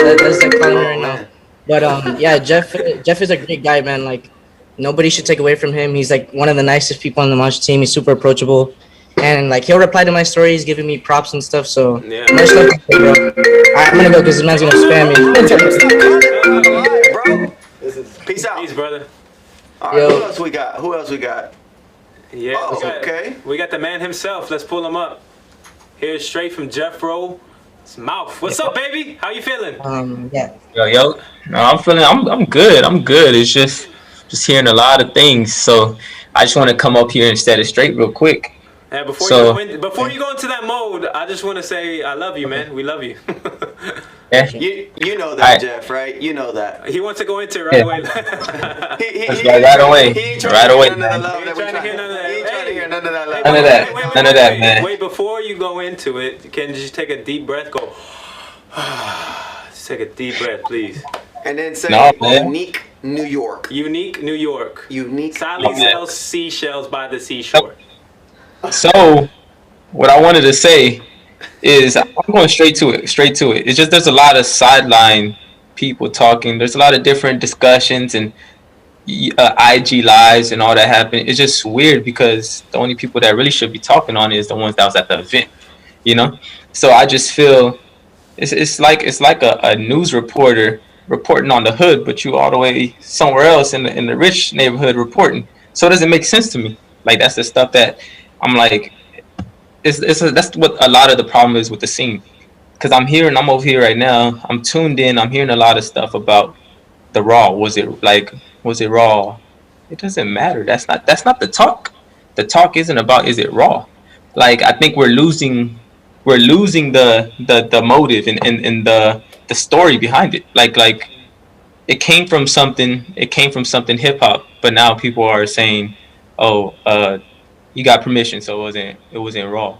calling me right now. But yeah, Jeff is a great guy, man. Like nobody should take away from him. He's like one of the nicest people on the Mosh team. He's super approachable. And like he'll reply to my stories, giving me props and stuff. So yeah. Much love, bro. I'm gonna go because this man's gonna spam me. Peace out. Peace, brother. All right, who else we got? Yeah. Okay. We got the man himself. Let's pull him up. Here's straight from Jeff Rowe. It's Mouth. What's up, baby? How you feeling? Yeah. Yo. No, I'm good. I'm good. It's just hearing a lot of things. So I just want to come up here and set it straight real quick. And before you go into that mode, I just want to say I love you, man. We love you. Yeah. You know that, Jeff, right? You know that. He wants to go into it right away. Right away. He ain't Right away. trying to hear none of that. He ain't trying to hear none of that. None of that, man. Wait, before you go into it, can you just take a deep breath? Go. Just take a deep breath, please. And then say unique New York. Unique New York. Unique. Sally sells seashells by the seashore. So, what I wanted to say is I'm going straight to it. It's just there's a lot of sideline people talking. There's a lot of different discussions and IG lives and all that happen. It's just weird because the only people that really should be talking on it is the ones that was at the event, you know. So I just feel it's like a news reporter reporting on the hood, but you all the way somewhere else in the rich neighborhood reporting. So it doesn't make sense to me. Like that's the stuff that I'm like, that's what a lot of the problem is with the scene. Because I'm over here right now. I'm tuned in. I'm hearing a lot of stuff about the Raw. Was it Raw? It doesn't matter. That's not the talk. The talk isn't about is it Raw. Like I think we're losing the motive and the story behind it. Like it came from something hip hop, but now people are saying, you got permission, so it wasn't Raw.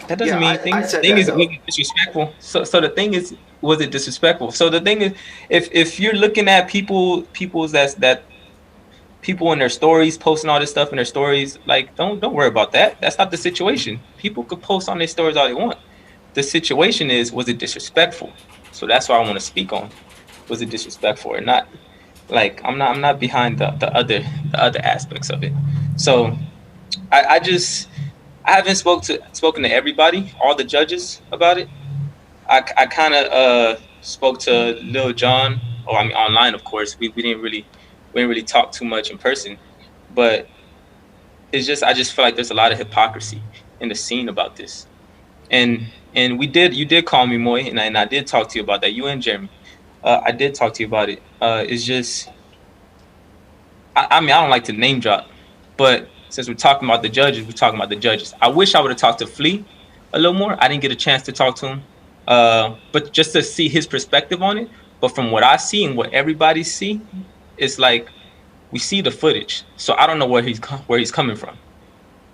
That doesn't mean anything. The thing is, was it disrespectful? So the thing is, was it disrespectful? So the thing is, if you're looking at people in their stories posting all this stuff in their stories, like don't worry about that. That's not the situation. People could post on their stories all they want. The situation is, was it disrespectful? So that's what I want to speak on. Was it disrespectful or not? Like I'm not behind the other aspects of it. So I haven't spoken to everybody, all the judges about it. I kind of spoke to Lil Jon, online, of course. We didn't really talk too much in person, but I just feel like there's a lot of hypocrisy in the scene about this. And you did call me Moy, and I did talk to you about that. You and Jeremy, I did talk to you about it. It's just, I don't like to name drop, but since we're talking about the judges, we're talking about the judges. I wish I would have talked to Flea a little more. I didn't get a chance to talk to him, but just to see his perspective on it. But from what I see and what everybody see, it's like we see the footage. So I don't know where he's coming from.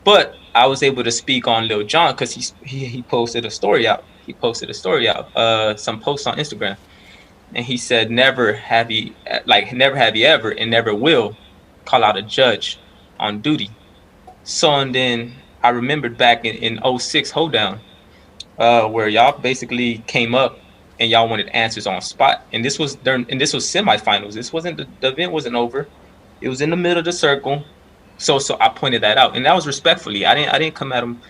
But I was able to speak on Lil Jon because he posted a story out. Some posts on Instagram, and he said never have he ever and never will call out a judge on duty. So and then I remembered back in '06 hold down, where y'all basically came up and y'all wanted answers on spot. And this was semifinals. This wasn't the event wasn't over. It was in the middle of the circle. So I pointed that out, and that was respectfully. I didn't come at him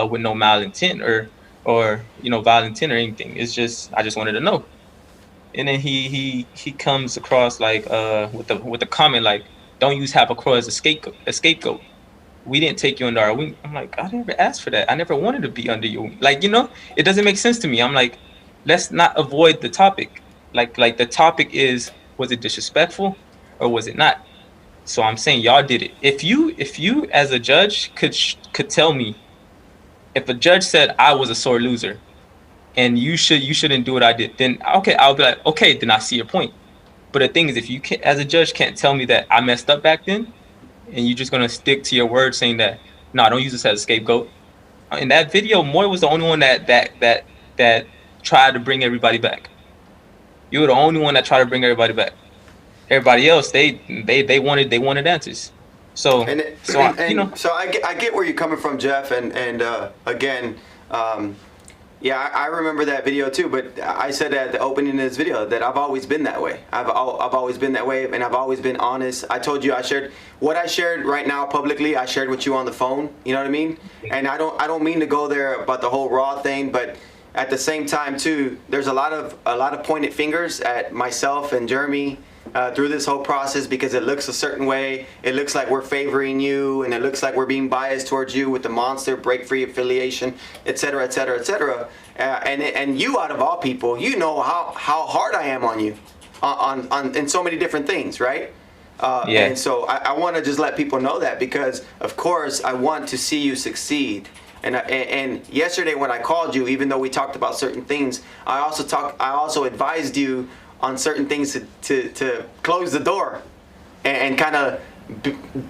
with no malintent or violent intent or anything. It's just I just wanted to know. And then he comes across like with the comment like, don't use Habakkuk as a scapegoat. We didn't take you under our wing. I'm like, I never asked for that. I never wanted to be under your wing. Like, it doesn't make sense to me. I'm like, let's not avoid the topic. Like the topic is, was it disrespectful or was it not? So I'm saying y'all did it. If you as a judge could tell me, if a judge said I was a sore loser and you shouldn't do what I did, then okay, I'll be like, okay, then I see your point. But the thing is, if you can't, as a judge, can't tell me that I messed up back then, and you're just gonna stick to your word saying that, no, don't use this as a scapegoat. In that video, Moy was the only one that tried to bring everybody back. You were the only one that tried to bring everybody back. Everybody else, they wanted answers. So I get where you're coming from, Jeff, and again, yeah, I remember that video too. But I said at the opening of this video that I've always been that way. I've always been that way, and I've always been honest. I told you I shared what I shared right now publicly. I shared with you on the phone. You know what I mean? And I don't mean to go there about the whole raw thing, but at the same time too, there's a lot of pointed fingers at myself and Jeremy through this whole process because it looks a certain way. It looks like we're favoring you, and it looks like we're being biased towards you with the Monster Break Free affiliation, etc., etc., etc. And you, out of all people, you know how hard I am on you, on in so many different things, right? Yeah. And so I want to just let people know that because, of course, I want to see you succeed. And yesterday when I called you, even though we talked about certain things, I also advised you on certain things to close the door and kind of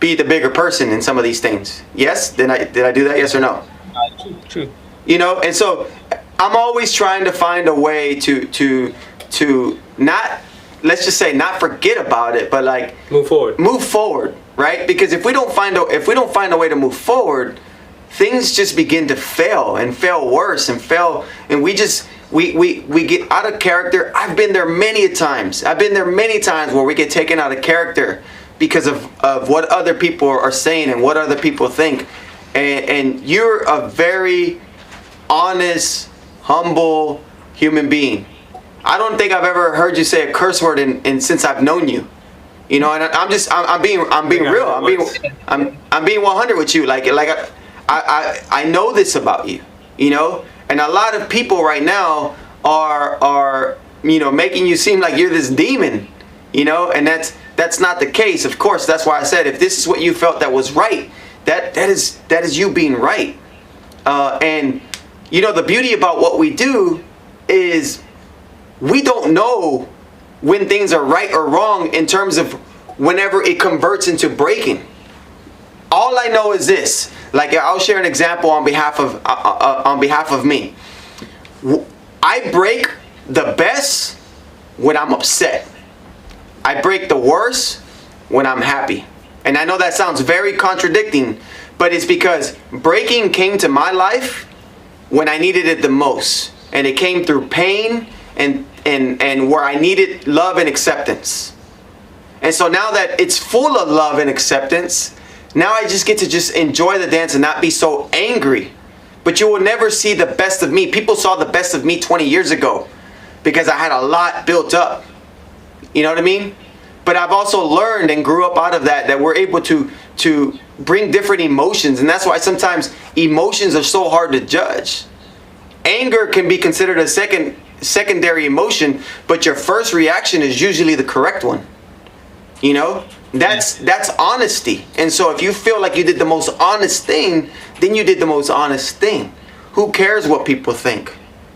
be the bigger person in some of these things. Yes? Did I do that? Yes or no? True. And so I'm always trying to find a way to not, let's just say, not forget about it, but like move forward, right? Because if we don't find a way to move forward, things just begin to fail worse and we get out of character. I've been there many times where we get taken out of character because of what other people are saying and what other people think. And you're a very honest, humble human being. I don't think I've ever heard you say a curse word in since I've known you. And I'm being real. I'm being 100 with you. Like I know this about you. And a lot of people right now are making you seem like you're this demon, and that's not the case. Of course, that's why I said if this is what you felt that was right, that is you being right. And the beauty about what we do is we don't know when things are right or wrong in terms of whenever it converts into breaking. All I know is this. Like, I'll share an example on behalf of me. I break the best when I'm upset. I break the worst when I'm happy. And I know that sounds very contradicting, but it's because breaking came to my life when I needed it the most. And it came through pain and where I needed love and acceptance. And so now that it's full of love and acceptance, now I just get to just enjoy the dance and not be so angry. But you will never see the best of me. People saw the best of me 20 years ago because I had a lot built up. You know what I mean? But I've also learned and grew up out of that we're able to bring different emotions. And that's why sometimes emotions are so hard to judge. Anger can be considered a secondary emotion, but your first reaction is usually the correct one. That's honesty. And so if you feel like you did the most honest thing, then you did the most honest thing. Who cares what people think,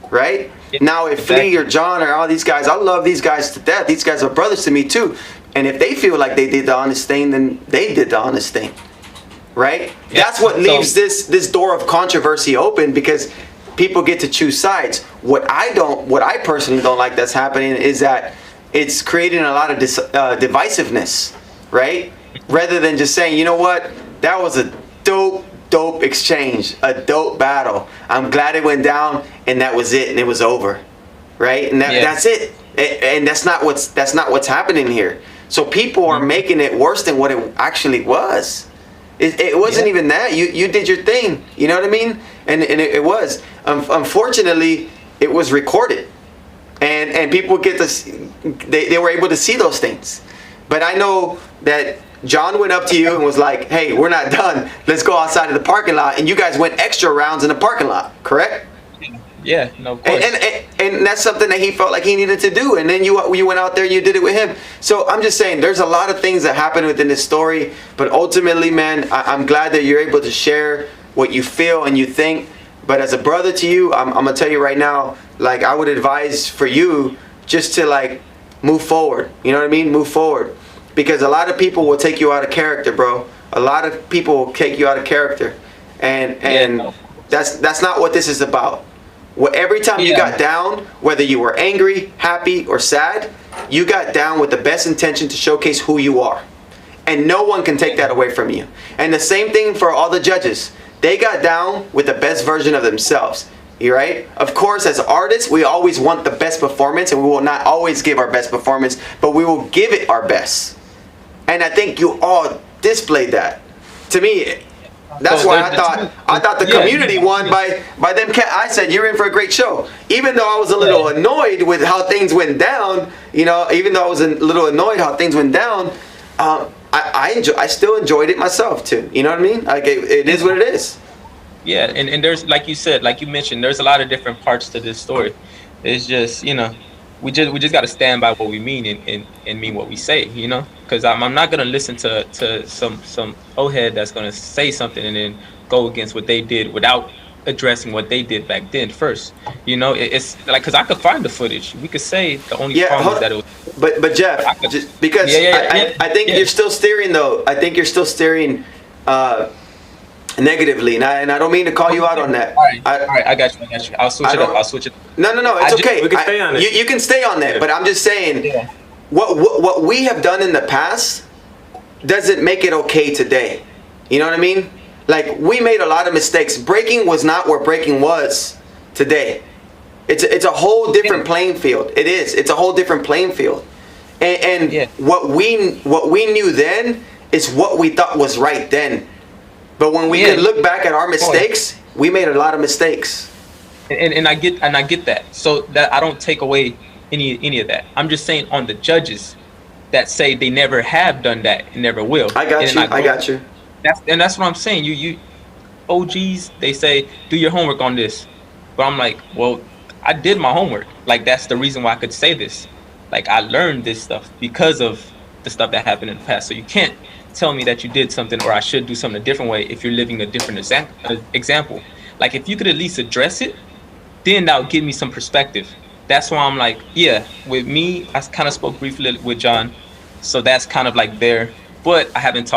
right? Now if Flea or John or all these guys, I love these guys to death. These guys are brothers to me too. And if they feel like they did the honest thing, then they did the honest thing. right? Yeah. That's what leaves this door of controversy open, because people get to choose sides. What I personally don't like that's happening is that it's creating a lot of divisiveness, right? Rather than just saying, you know what, that was a dope exchange, a dope battle. I'm glad it went down, and that was it, and it was over, right? And that's it. And that's not what's happening here. So people are making it worse than what it actually was. It wasn't even that. You did your thing. You know what I mean? And it was. Unfortunately, it was recorded, and people get to they were able to see those things. But I know that John went up to you and was like, "Hey, we're not done. Let's go outside of the parking lot." And you guys went extra rounds in the parking lot, correct? Yeah, no, of course. And that's something that he felt like he needed to do. And then you went out there and you did it with him. So I'm just saying, there's a lot of things that happen within this story. But ultimately, man, I'm glad that you're able to share what you feel and you think. But as a brother to you, I'm going to tell you right now, like, I would advise for you just to, like, move forward. You know what I mean? Move forward. Because a lot of people will take you out of character, bro. A lot of people will take you out of character. And that's not what this is about. Well, every time you got down, whether you were angry, happy, or sad, you got down with the best intention to showcase who you are. And no one can take that away from you. And the same thing for all the judges. They got down with the best version of themselves. You right? Of course, as artists, we always want the best performance, and we will not always give our best performance, but we will give it our best. And I think you all displayed that. To me, that's why I thought the community won by them. I said, you're in for a great show. Even though I was a little annoyed with how things went down, you know, even though I was a little annoyed how things went down, I still enjoyed it myself too. You know what I mean? Like it is what it is. Yeah, and there's, like you said, like you mentioned, there's a lot of different parts to this story. It's just, you know, we just got to stand by what we mean and mean what we say, you know, because I'm not going to listen to some old head that's going to say something and then go against what they did without addressing what they did back then first. You know, it's like, because I could find the footage. We could say the only problem is that it was. But Jeff, because I think you're still steering though. I think you're still steering negatively, and I don't mean to call you out on that. All right, I got you. I'll switch it up. No, it's okay. We can stay on it. You can stay on that, but I'm just saying, what we have done in the past doesn't make it okay today. You know what I mean? Like, we made a lot of mistakes. Breaking was not where breaking was today. It's a whole different playing field. It is. It's a whole different playing field. And what we knew then is what we thought was right then. But when we could look back at our mistakes, we made a lot of mistakes. And I get that. So that I don't take away any of that. I'm just saying, on the judges that say they never have done that and never will. I got you. That's what I'm saying. You OGs, they say do your homework on this. But I'm like, well, I did my homework. Like, that's the reason why I could say this. Like, I learned this stuff because of the stuff that happened in the past. So you can't tell me that you did something or I should do something a different way if you're living a different example. Like, if you could at least address it, then that would give me some perspective. That's why I'm like, yeah, with me, I kind of spoke briefly with John, so that's kind of like there. But I haven't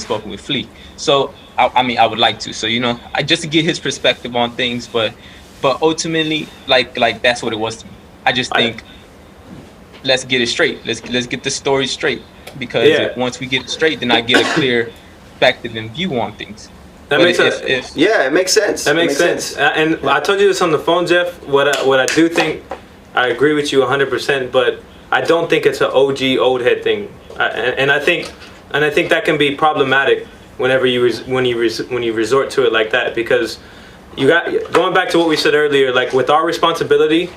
spoken with Flea. So I mean, I would like to. So, you know, just to get his perspective on things, but ultimately, like that's what it was to me. I just think, let's get it straight. Let's get the story straight. Because once we get it straight, then I get a clear perspective and view on things. That makes sense. It makes sense. That makes sense. And I told you this on the phone, Jeff. What I do think, I agree with you 100%, but I don't think it's an OG old head thing. And I think that can be problematic whenever when you resort to it like that, because you got, going back to what we said earlier, like with our responsibility.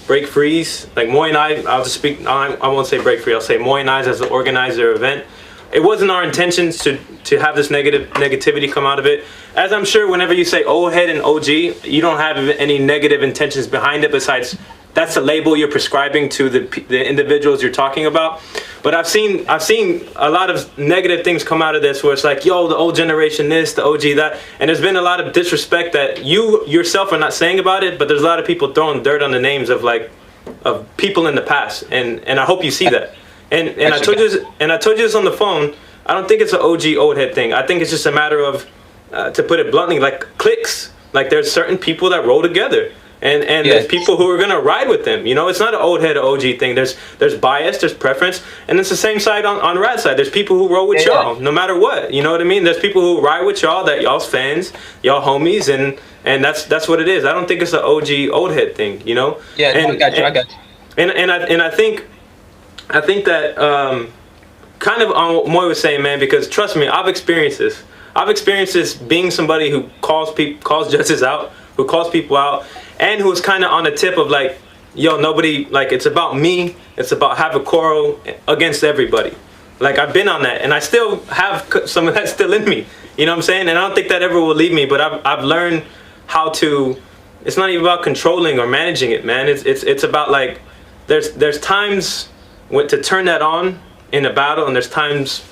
Break Freeze, like Moy and I'll just speak, I won't say Break Free, I'll say Moy and I as the organizer event. It wasn't our intentions to have this negativity come out of it. As I'm sure whenever you say old head and OG, you don't have any negative intentions behind it besides that's the label you're prescribing to the individuals you're talking about. But I've seen a lot of negative things come out of this where it's like, yo, the old generation this, the OG that, and there's been a lot of disrespect that you yourself are not saying about it, but there's a lot of people throwing dirt on the names of people in the past, and I hope you see that. And I told you this on the phone. I don't think it's an OG old head thing. I think it's just a matter of, to put it bluntly, like cliques. Like there's certain people that roll together. And there's people who are gonna ride with them. You know, it's not an old head OG thing. There's bias, there's preference, and it's the same side on RAD side. There's people who roll with y'all no matter what. You know what I mean? There's people who ride with y'all that y'all's fans, y'all homies, and that's what it is. I don't think it's an OG old head thing. You know? Yeah, and, I got you. And I think that kind of on what Moy was saying, man. Because trust me, I've experienced this. I've experienced this being somebody who calls judges out, who calls people out. And who's kind of on the tip of like, yo, nobody, like, it's about me. It's about have a quarrel against everybody. Like, I've been on that, and I still have some of that still in me. You know what I'm saying? And I don't think that ever will leave me. But I've learned how to. It's not even about controlling or managing it, man. It's about like, there's times when to turn that on in a battle, and there's times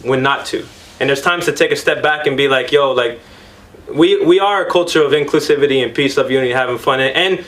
when not to. And there's times to take a step back and be like, yo, like. We are a culture of inclusivity and peace, love, unity, having fun, and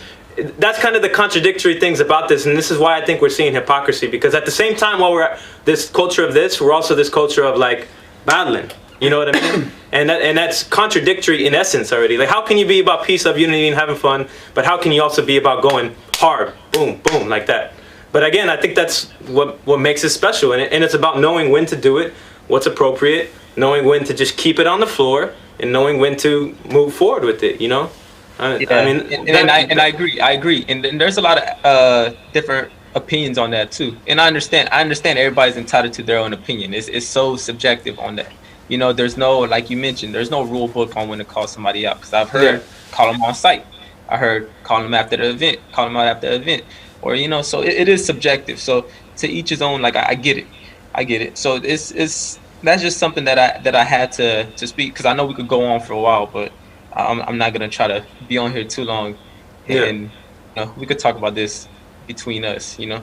that's kind of the contradictory things about this, and this is why I think we're seeing hypocrisy, because at the same time, while we're at this culture of this, we're also this culture of like battling. You know what I mean? and that's contradictory in essence already. Like, how can you be about peace, love, unity, and having fun, but how can you also be about going hard, boom, boom, like that? But again, I think that's what makes it special, and it's about knowing when to do it, what's appropriate, knowing when to just keep it on the floor, and knowing when to move forward with it, you know? I mean, I agree. And there's a lot of different opinions on that too. And I understand everybody's entitled to their own opinion. It's so subjective on that. You know, there's no, like you mentioned, there's no rule book on when to call somebody out. Because I've heard call them on site. I heard call them after the event, call them out after the event. Or, you know, so it is subjective. So to each his own, like, I get it. So it's that's just something that I had to speak, because I know we could go on for a while, but I'm not gonna try to be on here too long, and you know, we could talk about this between us, you know.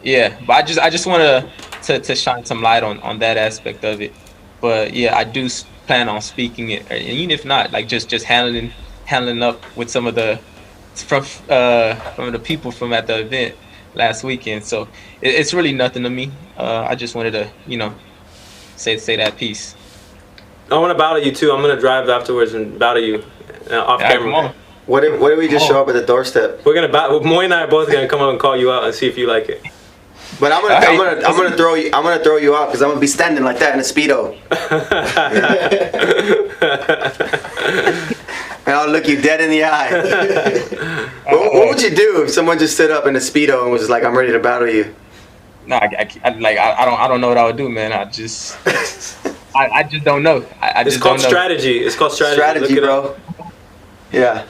Yeah, but I just want to shine some light on that aspect of it. But yeah, I do plan on speaking it, and even if not, like just handling up with some of the from the people from at the event last weekend. So it's really nothing to me. I just wanted to, you know, say that piece. I want to battle you too. I'm gonna drive afterwards and battle you off camera. Come on. What if we just show up at the doorstep? We're gonna battle. Moy and I are both gonna come up and call you out and see if you like it. But I'm gonna throw you out because I'm gonna be standing like that in a Speedo. And I'll look you dead in the eye. What would you do if someone just stood up in a Speedo and was like, "I'm ready to battle you"? No, I don't know what I would do, man. I just don't know. It's called strategy. It's called strategy. Strategy, bro. Yeah.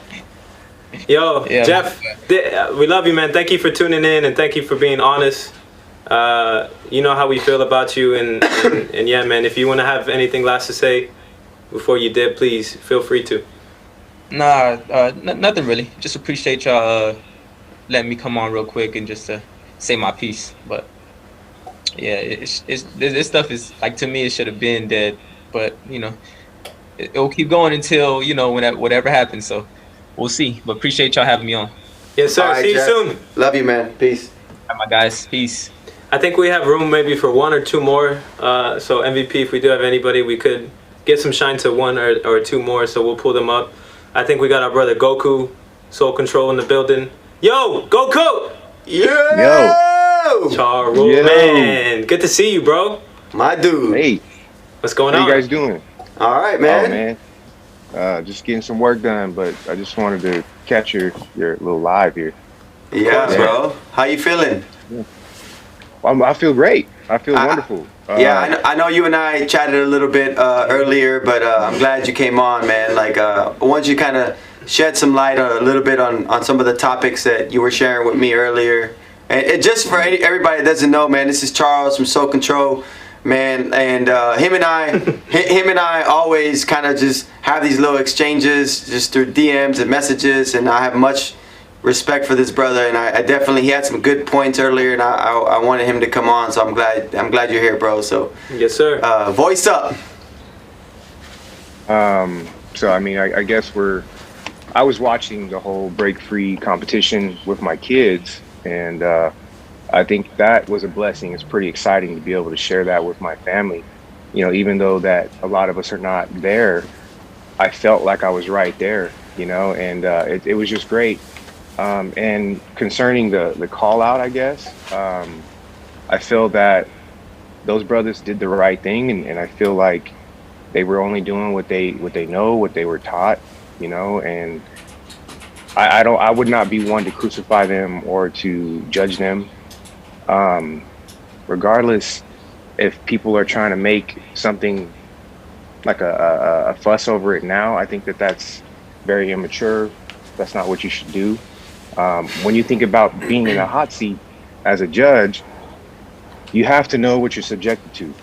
Yo, Jeff, we love you, man. Thank you for tuning in, and thank you for being honest. You know how we feel about you, and yeah, man. If you want to have anything last to say before you dip, please feel free to. Nah, nothing really. Just appreciate y'all letting me come on real quick and just say my piece. But yeah, this stuff is like, to me, it should have been dead. But you know, it will keep going until, you know, whatever happens. So we'll see. But appreciate y'all having me on. Yes, sir. Right, see Jeff. you soon. Love you, man. Peace. All right, my guys. Peace. I think we have room maybe for one or two more. So MVP, if we do have anybody, we could get some shine to one or two more. So we'll pull them up. I think we got our brother Goku, Soul Control in the building. Yo, Goku! Yeah! Yo! Charo, man. Good to see you, bro. My dude. Hey. What's going on? on? How you guys doing? All right, man. Oh, man. Just getting some work done, but I just wanted to catch your little live here. Yeah, bro. How you feeling? I feel great. I feel wonderful. I know you and I chatted a little bit earlier, but I'm glad you came on, man. Like, once you kind of shed some light a little bit on some of the topics that you were sharing with me earlier. And just for everybody that doesn't know, man, this is Charles from Soul Control, man. And him and I always kind of just have these little exchanges just through DMs and messages, and I have much respect for this brother, and I definitely, he had some good points earlier, and I wanted him to come on, so I'm glad you're here, bro. So yes, sir. Voice up. So I mean, I guess I was watching the whole break free competition with my kids, and I think that was a blessing. It's pretty exciting to be able to share that with my family. You know, even though that a lot of us are not there, I felt like I was right there, you know, and it was just great. And concerning the call out, I guess, I feel that those brothers did the right thing, and I feel like they were only doing what they know, what they were taught, you know, and I would not be one to crucify them or to judge them. Um, Regardless if people are trying to make something like a fuss over it now, I think that that's very immature. That's not what you should do. When you think about being in a hot seat as a judge, you have to know what you're subjected to,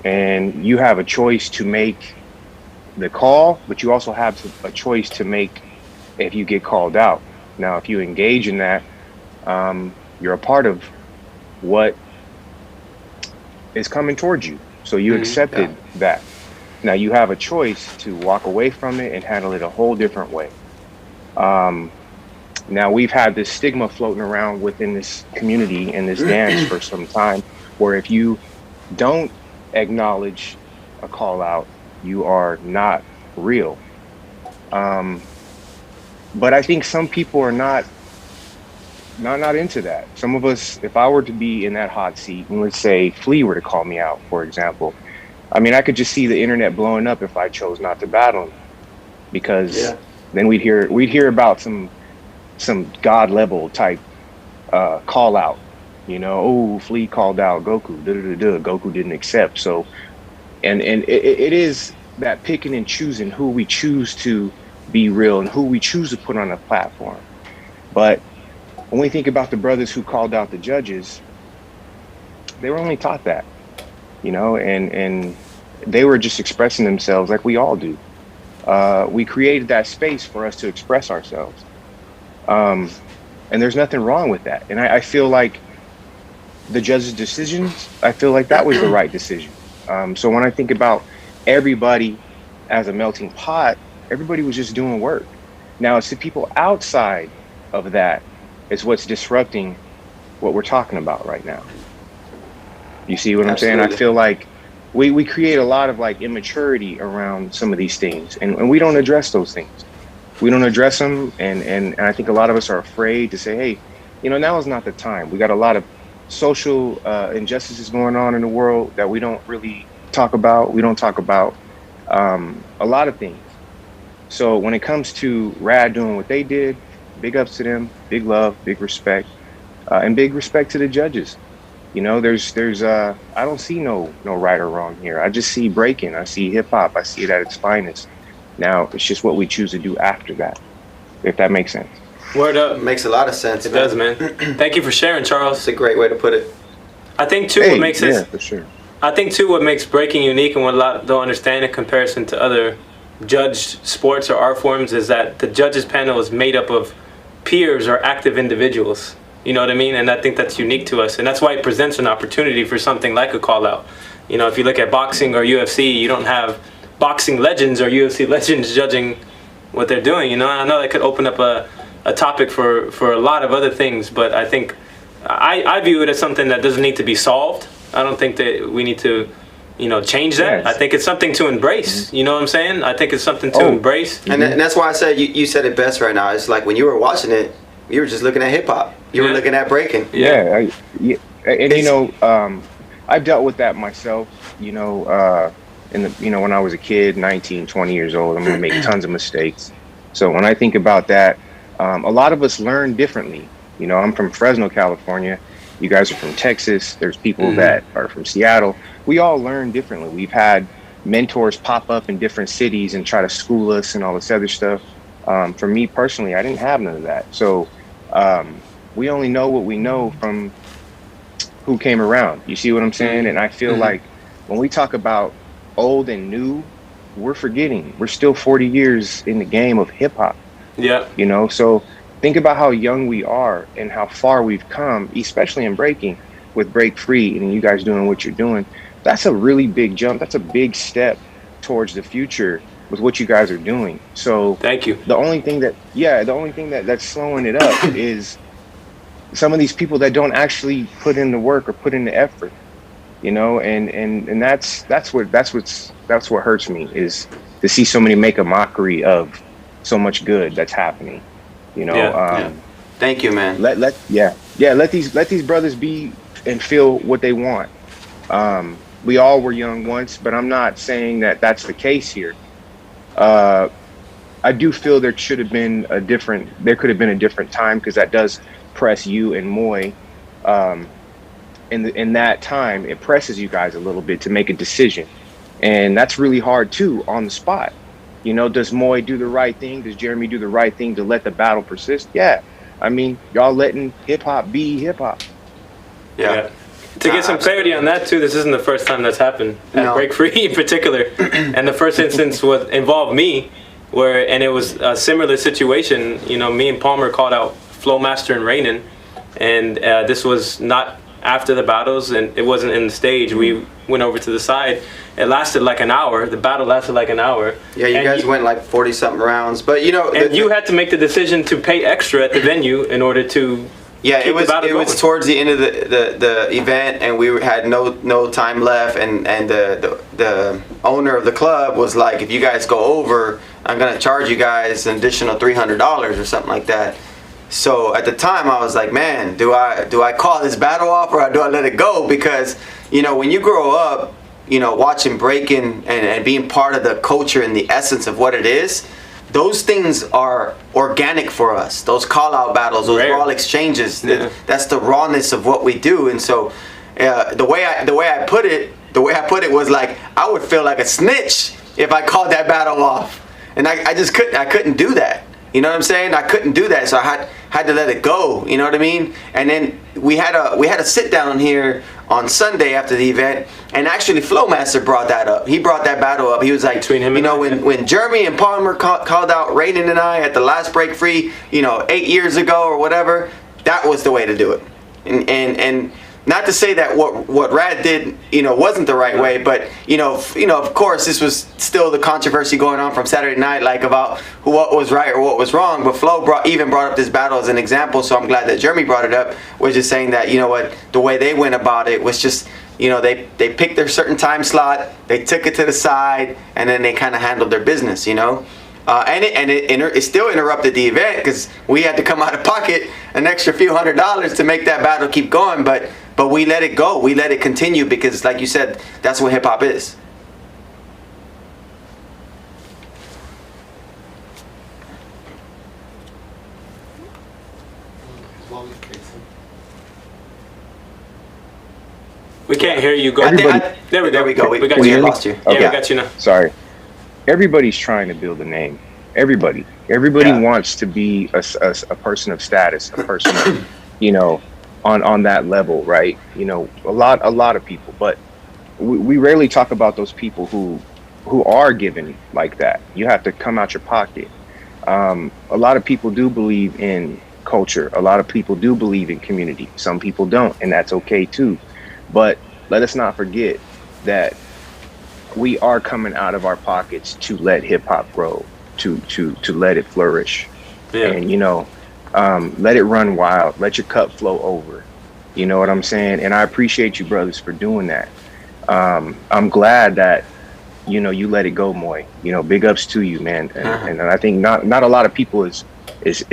and you have a choice to make the call, but you also have a choice to make if you get called out. Now, if you engage in that, you're a part of what is coming towards you. So you accepted that. Now you have a choice to walk away from it and handle it a whole different way. Now we've had this stigma floating around within this community and this dance for some time, where if you don't acknowledge a call out, you are not real. But I think some people are not into that. Some of us, if I were to be in that hot seat, and let's say Flea were to call me out, for example, I mean, I could just see the internet blowing up if I chose not to battle him, because then we'd hear about some god level type call out. You know, oh, Flea called out Goku. Goku didn't accept. So, and it is that picking and choosing who we choose to be real and who we choose to put on a platform. But when we think about the brothers who called out the judges, they were only taught that, you know, and they were just expressing themselves like we all do. We created that space for us to express ourselves. And there's nothing wrong with that. And I feel like the judges' decisions, I feel like that was the right decision. So when I think about everybody as a melting pot, everybody was just doing work. Now it's the people outside of that is what's disrupting what we're talking about right now. You see what I'm saying? I feel like we create a lot of like immaturity around some of these things, and we don't address those things. We don't address them, and I think a lot of us are afraid to say, hey, you know, now is not the time. We got a lot of social injustices going on in the world that we don't really talk about. We don't talk about a lot of things. So when it comes to RAD doing what they did, big ups to them, big love, big respect, and big respect to the judges. You know, there's I don't see no right or wrong here. I just see breaking. I see hip hop. I see it at its finest. Now it's just what we choose to do after that, if that makes sense. Word up. Makes a lot of sense. It does, man. Thank you for sharing, Charles. It's a great way to put it. I think too what makes it. For sure. I think too what makes breaking unique and what a lot don't understand in comparison to other judged sports or art forms is that the judges panel is made up of peers or active individuals. You know what I mean? And I think that's unique to us. And that's why it presents an opportunity for something like a call out. You know, if you look at boxing or UFC, you don't have boxing legends or UFC legends judging what they're doing. You know, I know that could open up a topic for a lot of other things, but I think I view it as something that doesn't need to be solved. I don't think that we need to, you know, change that. Yes. I think it's something to embrace. You know what I'm saying? I think it's something to embrace. And that's why I said you said it best right now. It's like when you were watching it, you were just looking at hip hop. You were looking at breaking. And you know, I've dealt with that myself. You know, when I was a kid, 19, 20 years old, I'm gonna make tons of mistakes. So when I think about that, a lot of us learn differently. You know, I'm from Fresno, California. You guys are from Texas. There's people that are from Seattle. We all learn differently. We've had mentors pop up in different cities and try to school us and all this other stuff. For me personally, I didn't have none of that. So we only know what we know from who came around. You see what I'm saying? And I feel like when we talk about old and new, we're forgetting. We're still 40 years in the game of hip hop. Yeah. You know, so think about how young we are and how far we've come, especially in breaking with Break Free and you guys doing what you're doing. That's a really big jump. That's a big step towards the future with what you guys are doing. So thank you. The only thing that's slowing it up is some of these people that don't actually put in the work or put in the effort, you know, and that's what hurts me, is to see so many make a mockery of so much good that's happening, you know. Thank you, man. Let these brothers be and feel what they want. We all were young once, but I'm not saying that that's the case here. I do feel there could have been a different time, because that does press you and Moy. In that time, it presses you guys a little bit to make a decision, and that's really hard too, on the spot. You know, does Moy do the right thing? Does Jeremy do the right thing to let the battle persist? Yeah, I mean, y'all letting hip hop be hip hop. Yeah. To get some clarity on that too, this isn't the first time that's happened at Break Free in particular, and the first instance involved me, and it was a similar situation. You know, me and Palmer called out Flowmaster and Rainin, and this was not after the battles, and it wasn't in the stage. We went over to the side. It lasted like an hour. The battle lasted like an hour. Yeah, you guys went like 40-something rounds, but you know, and you had to make the decision to pay extra at the venue in order to. Yeah, it was towards the end of the event, and we had no time left, and the owner of the club was like, if you guys go over, I'm gonna charge you guys an additional $300 or something like that. So at the time I was like, man, do I call this battle off, or do I let it go? Because, you know, when you grow up, you know, watching breaking and being part of the culture and the essence of what it is, those things are organic for us. Those call-out battles, those raw exchanges, that's the rawness of what we do. And so the way I put it was like, I would feel like a snitch if I called that battle off, and I just couldn't do that. You know what I'm saying? I couldn't do that, so I had to let it go. You know what I mean? And then we had a sit down here on Sunday after the event, and actually Flowmaster brought that up. He brought that battle up. He was like, you know, when Jeremy and Palmer called out Rainin and I at the last Break Free, you know, 8 years ago or whatever, that was the way to do it. And not to say that what RAD did, you know, wasn't the right way, but you know, of course, this was still the controversy going on from Saturday night, like about what was right or what was wrong. But Flo brought up this battle as an example, so I'm glad that Jeremy brought it up. Was just saying that, you know what, the way they went about it was just, you know, they picked their certain time slot, they took it to the side, and then they kind of handled their business, you know. And it still interrupted the event, because we had to come out of pocket an extra few $100s to make that battle keep going. But we let it go. We let it continue, because, like you said, that's what hip hop is. We can't hear you. Go. There we go. We got you. We Lost you. Okay. Yeah, we got you now. Sorry. Everybody's trying to build a name. Everybody wants to be a person of status, a person of, you know, on that level, right? You know, a lot of people, but we rarely talk about those people who are given like that. You have to come out your pocket. A lot of people do believe in culture. A lot of people do believe in community. Some people don't, and that's okay too. But let us not forget that we are coming out of our pockets to let hip hop grow, to let it flourish. Yeah. And, you know, let it run wild, let your cup flow over. You know what I'm saying? And I appreciate you brothers for doing that. I'm glad that, you know, you let it go, Moy. You know, big ups to you, man. And I think not a lot of people is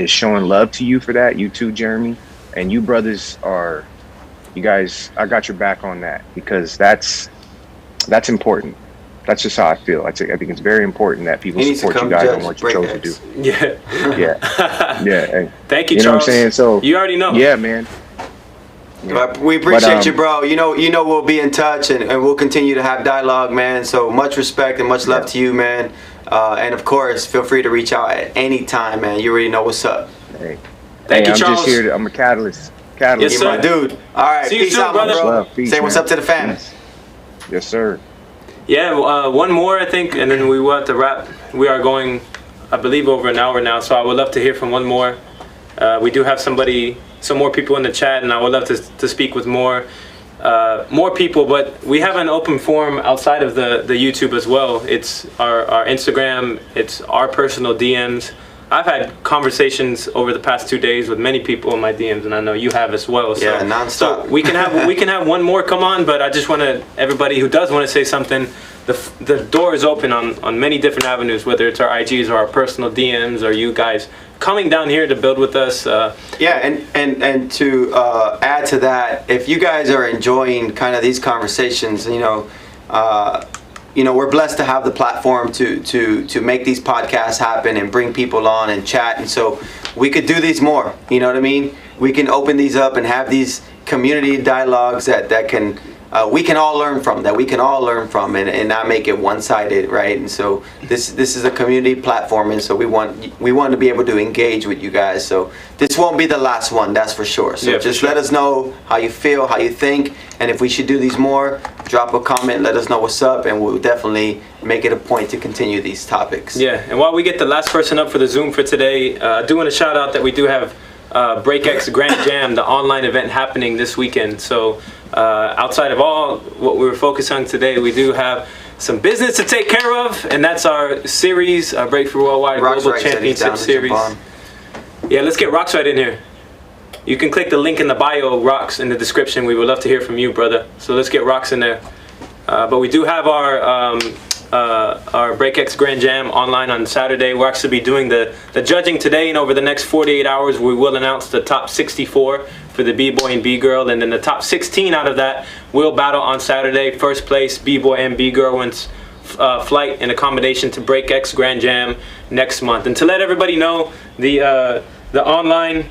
showing love to you for that. You too, Jeremy. And you brothers you guys, I got your back on that, because that's important. That's just how I feel. I think it's very important that people support you guys on what you chose to do. Yeah. Yeah. Thank you, Charles. Know what I'm saying? So you already know. Yeah, man. But we appreciate you, bro. You know we'll be in touch, and we'll continue to have dialogue, man. So much respect and much love to you, man. And of course, feel free to reach out at any time, man. You already know what's up. Hey. Thank you, I'm Charles. just here. I'm a catalyst. Yes, sir. My dude. All right. See you peace soon, out, brother. bro. Love, peace, Say what's man. up to the fam. Peace. Yes, sir. Yeah, one more, I think, and then we will have to wrap. We are going, I believe, over an hour now, so I would love to hear from one more. We do have some more people in the chat, and I would love to speak with more people, but we have an open forum outside of the YouTube as well. It's our Instagram, it's our personal DMs. I've had conversations over the past 2 days with many people in my DMs, and I know you have as well. So, yeah, nonstop. So we can have one more come on, but I just want to, everybody who does want to say something, the door is open on many different avenues, whether it's our IGs or our personal DMs or you guys coming down here to build with us. Yeah, and to add to that, if you guys are enjoying kind of these conversations, we're blessed to have the platform to make these podcasts happen and bring people on and chat, and so we could do these more. You know what I mean? We can open these up and have these community dialogues that can we can all learn from, and not make it one-sided, right? And so this is a community platform, and so we want to be able to engage with you guys. So this won't be the last one, that's for sure. So just let us know how you feel, how you think, and if we should do these more, drop a comment, let us know what's up, and we'll definitely make it a point to continue these topics. Yeah, and while we get the last person up for the Zoom for today, I do want to shout out that we do have BreakX Grand Jam, the online event happening this weekend. So outside of all what we were focused on today, we do have some business to take care of, and that's our series, our Breakthrough Worldwide Global Championship Series. Yeah, let's get Rox right in here. You can click the link in the bio, Rox, in the description. We would love to hear from you, brother. So let's get Rox in there. But we do have our BreakX Grand Jam online on Saturday. We'll actually be doing the judging today, and over the next 48 hours, we will announce the top 64 for the B-Boy and B-Girl, and then the top 16 out of that will battle on Saturday. First place, B-Boy and B-Girl wins flight and accommodation to BreakX Grand Jam next month. And to let everybody know, the online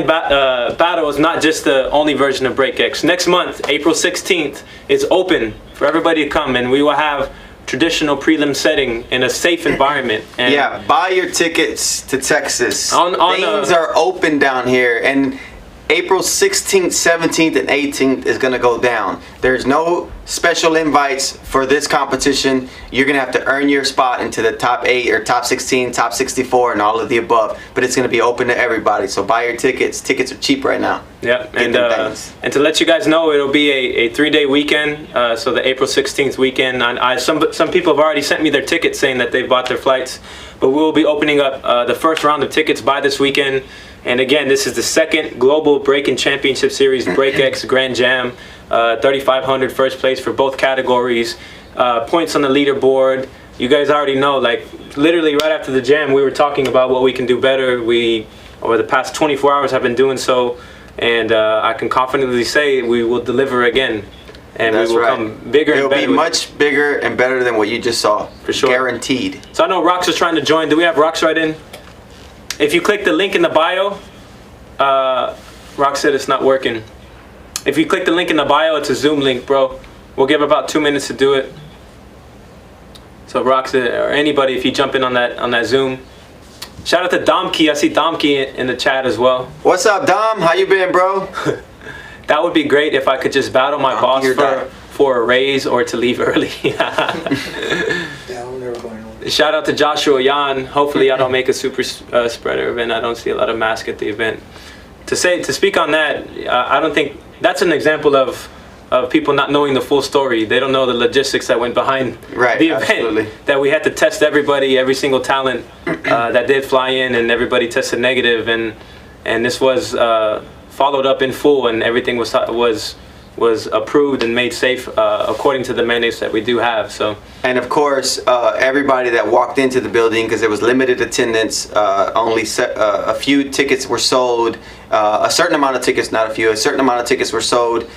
battle is not just the only version of BreakX. Next month, April 16th, it's open for everybody to come, and we will have traditional prelim setting in a safe environment. And yeah, buy your tickets to Texas. Things are open down here, and April 16th, 17th, and 18th is going to go down. There's no special invites for this competition. You're going to have to earn your spot into the top 8 or top 16, top 64, and all of the above. But it's going to be open to everybody. So buy your tickets. Tickets are cheap right now. Yeah, and to let you guys know, it'll be a 3-day weekend. So the April 16th weekend. Some people have already sent me their tickets saying that they've bought their flights. But we'll be opening up the first round of tickets by this weekend. And again, this is the second Global Breaking Championship Series, BreakX Grand Jam, 3,500 first place for both categories, points on the leaderboard. You guys already know, like literally right after the jam, we were talking about what we can do better. We, over the past 24 hours, have been doing so, and I can confidently say we will deliver again. And we will come bigger and better. It'll be much bigger and better than what you just saw. For sure. Guaranteed. So I know Rox is trying to join. Do we have Rox right in? If you click the link in the bio, Rox said it's not working. If you click the link in the bio, it's a Zoom link, bro. We'll give about 2 minutes to do it. So Rox or anybody, if you jump in on that Zoom. Shout out to Dom Key. I see Dom Key in the chat as well. What's up, Dom? How you been, bro? That would be great if I could just battle my boss for a raise or to leave early. Shout out to Joshua Yan. Hopefully I don't make a super spreader event. I don't see a lot of masks at the event. To speak on that, I don't think that's an example of people not knowing the full story. They don't know the logistics that went behind the event. Absolutely. That we had to test everybody, every single talent that did fly in, and everybody tested negative, and this was followed up in full, and everything was approved and made safe according to the mandates that we do have. So, and of course, everybody that walked into the building, because there was limited attendance, only a few tickets were sold. A certain amount of tickets, not a few, a certain amount of tickets were sold.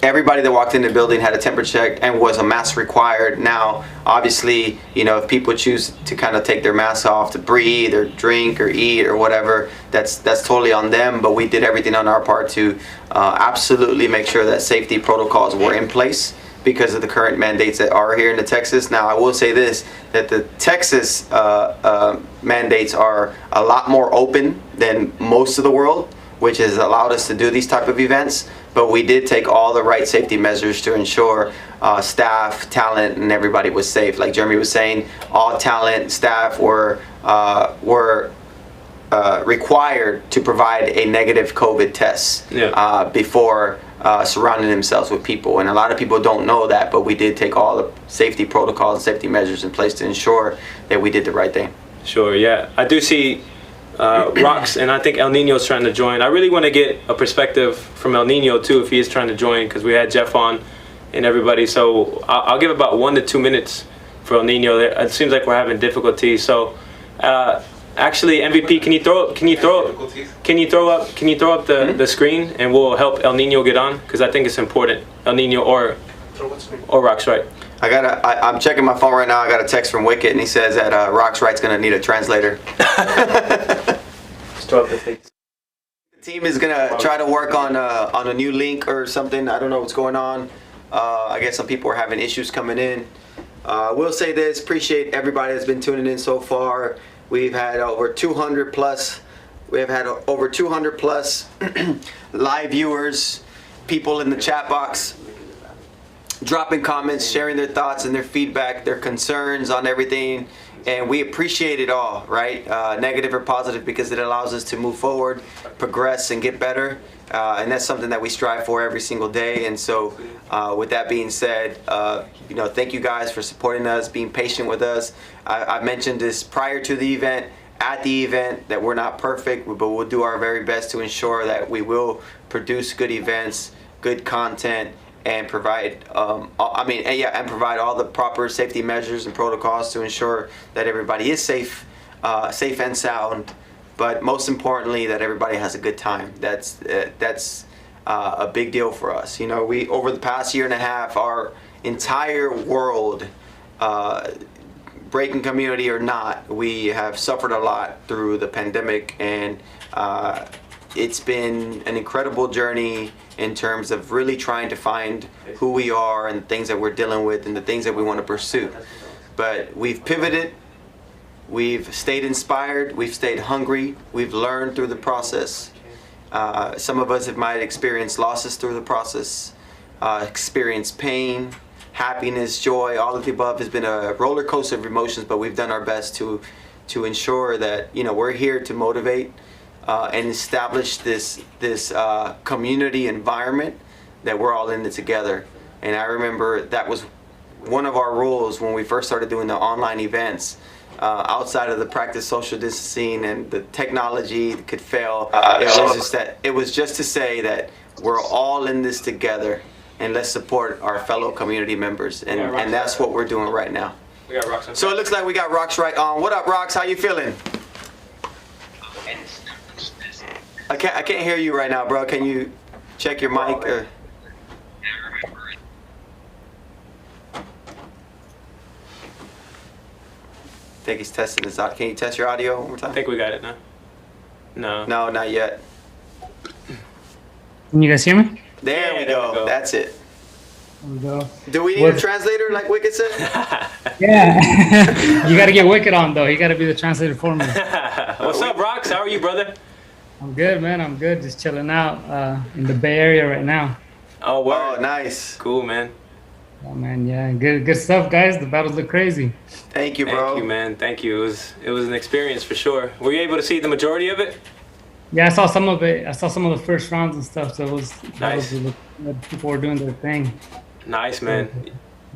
Everybody that walked into the building had a temperature check and was a mask required. Now, obviously, if people choose to kind of take their masks off to breathe or drink or eat or whatever, that's totally on them. But we did everything on our part to absolutely make sure that safety protocols were in place because of the current mandates that are here in Texas. Now, I will say this, that the Texas mandates are a lot more open than most of the world, which has allowed us to do these type of events. But we did take all the right safety measures to ensure staff, talent, and everybody was safe. Like Jeremy was saying, all talent, staff were required to provide a negative COVID test before surrounding themselves with people. And a lot of people don't know that, but we did take all the safety protocols and safety measures in place to ensure that we did the right thing. Sure, yeah. I do see Rox, and I think El Nino's trying to join. I really want to get a perspective from El Nino too, if he is trying to join, because we had Jeff on and everybody. So I'll give about 1 to 2 minutes for El Nino. It seems like we're having difficulty. So actually, MVP, can you throw up the screen, and we'll help El Nino get on, because I think it's important. El Nino or Rox Right. I'm checking my phone right now. I got a text from Wicket, and he says that Rox Wright's gonna need a translator. The team is gonna try to work on a new link or something. I don't know what's going on. I guess some people are having issues coming in. We'll say this: appreciate everybody that's been tuning in so far. We've had over 200 plus. We've had over 200 plus live viewers, people in the chat box, dropping comments, sharing their thoughts and their feedback, their concerns on everything, and we appreciate it all, right? Negative or positive, because it allows us to move forward, progress, and get better, and that's something that we strive for every single day. And so with that being said, thank you guys for supporting us, being patient with us. I mentioned this prior to the event, at the event, that we're not perfect, but we'll do our very best to ensure that we will produce good events, good content, and provide provide all the proper safety measures and protocols to ensure that everybody is safe and sound, but most importantly that everybody has a good time. That's a big deal for us. We, over the past year and a half, our entire world, breaking community or not, we have suffered a lot through the pandemic, and it's been an incredible journey in terms of really trying to find who we are and the things that we're dealing with and the things that we want to pursue. But we've pivoted, we've stayed inspired, we've stayed hungry, we've learned through the process. Some of us might experience losses through the process, experience pain, happiness, joy. All of the above has been a roller coaster of emotions, but we've done our best to ensure that we're here to motivate and establish this community environment that we're all in it together. And I remember that was one of our rules when we first started doing the online events. Outside of the practice social distancing and the technology could fail, it was just to say that we're all in this together, and let's support our fellow community members, and that's what we're doing right now. We got Rox on. So it looks like we got Rox right on. What up, Rox? How you feeling? I can't hear you right now, bro. Can you check your mic? I think he's testing this out. Can you test your audio one more time? I think we got it now. No, not yet. Can you guys hear me? There we go. That's it. There we go. Do we need a translator like Wicked said? Yeah. You got to get Wicked on, though. He got to be the translator for me. What's up, Rox? How are you, brother? I'm good, man. I'm good. Just chilling out in the Bay Area right now. Oh, wow. Oh, nice. Cool, man. Oh, man, yeah. Good stuff, guys. The battles look crazy. Thank you, bro. Thank you, man. Thank you. It was an experience for sure. Were you able to see the majority of it? Yeah, I saw some of it. I saw some of the first rounds and stuff. So it was nice. People were doing their thing. Nice, man.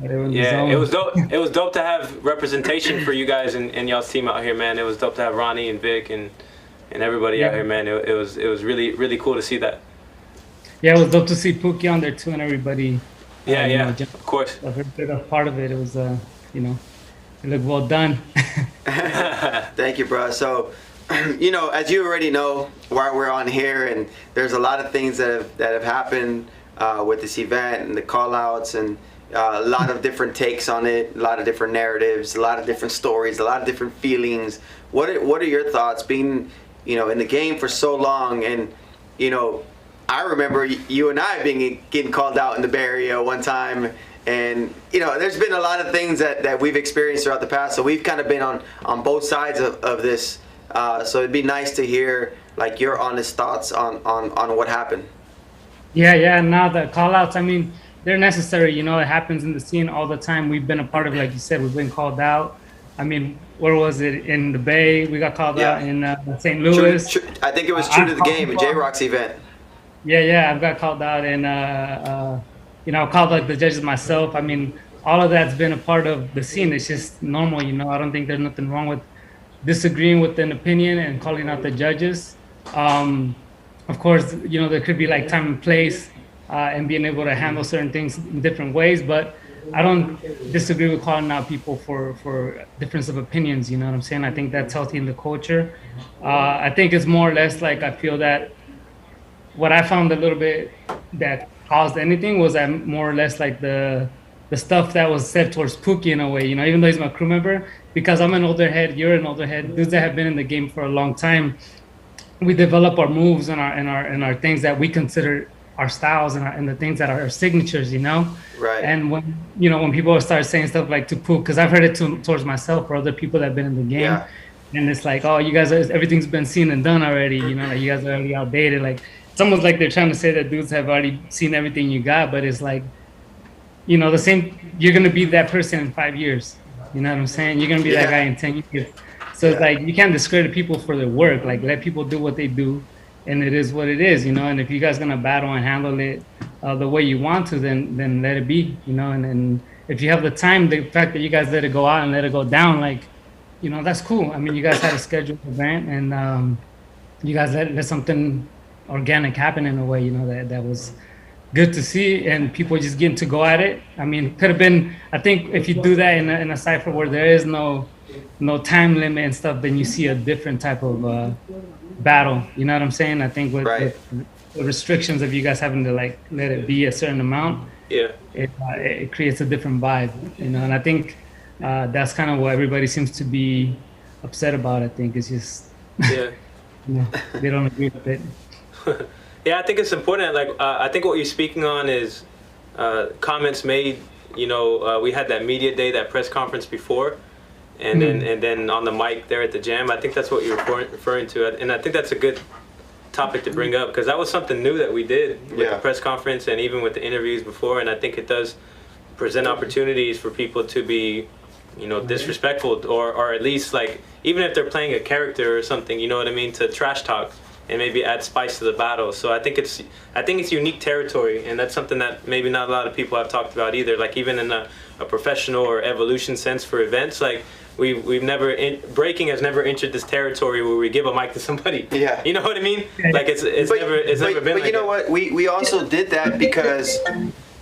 Yeah, it was dope. It was dope to have representation for you guys and y'all's team out here, man. It was dope to have Ronnie and Vic and everybody out here, man. It was really, really cool to see that. Yeah, it was dope to see Pookie on there too, and everybody. Yeah, of course. A very big part of it. It was, it looked well done. Thank you, bro. So, as you already know, while we're on here, and there's a lot of things that have happened with this event and the call-outs, and a lot of different takes on it, a lot of different narratives, a lot of different stories, a lot of different feelings. What are your thoughts, being in the game for so long? And I remember you and I getting called out in the Bay Area one time, and there's been a lot of things that we've experienced throughout the past, so we've kind of been on both sides of this, so it'd be nice to hear like your honest thoughts on what happened. Yeah. Now the call outs, I mean, they're necessary. It happens in the scene all the time. We've been a part of it, like you said. We've been called out. I mean, where was it, in the Bay? We got called out in St. True, Louis. I think it was true to the game, J-Rock's event. Yeah, I've got called out, and you know, I called out the judges myself. I mean, all of that's been a part of the scene. It's just normal, you know. I don't think there's nothing wrong with disagreeing with an opinion and calling out the judges. Of course, you know, there could be like time and place and being able to handle certain things in different ways, but I don't disagree with calling out people for difference of opinions. You know what I'm saying? I think that's healthy in the culture. I think it's more or less like, I feel that what I found a little bit that caused anything was that more or less like the stuff that was said towards Pookie in a way, you know, even though he's my crew member, because I'm an older head, you're an older head, dudes that have been in the game for a long time. We develop our moves and our things that we consider our styles and the things that are our signatures, you know? Right. And when, you know, when people start saying stuff like to Pook, because I've heard it towards myself or other people that have been in the game. Yeah. And it's like, oh, you guys, everything's been seen and done already, you know, like you guys are already outdated. Like, it's almost like they're trying to say that dudes have already seen everything you got, but it's like, you know, the same, you're going to be that person in 5 years. You know what I'm saying? You're going to be that guy in 10 years. So it's like, you can't discredit people for their work. Like, let people do what they do, and it is what it is, you know? And if you guys going to battle and handle it the way you want to, then let it be, you know? And if you have the time, the fact that you guys let it go out and let it go down, like, you know, that's cool. I mean, you guys had a scheduled event, and you guys let something organic happen in a way, you know, that was good to see, and people just getting to go at it. I mean, could have been, I think if you do that in a cipher where there is no time limit and stuff, then you see a different type of battle. You know what I'm saying? I think with the restrictions of you guys having to like let it be a certain amount, it creates a different vibe, you know. And I think that's kind of what everybody seems to be upset about. I think it's just you know, they don't agree with it. Yeah, I think it's important. Like, I think what you're speaking on is comments made. You know, we had that media day, that press conference before, and then on the mic there at the jam. I think that's what you're referring to, and I think that's a good topic to bring up, because that was something new that we did with the press conference and even with the interviews before. And I think it does present opportunities for people to be, you know, disrespectful, or at least like, even if they're playing a character or something, you know what I mean, to trash talk and maybe add spice to the battle. So I think it's unique territory, and that's something that maybe not a lot of people have talked about either. Like, even in a professional or evolution sense for events, like we've never breaking has never entered this territory where we give a mic to somebody. Yeah. You know what I mean? Like, it's never been. But you know what? We also did that because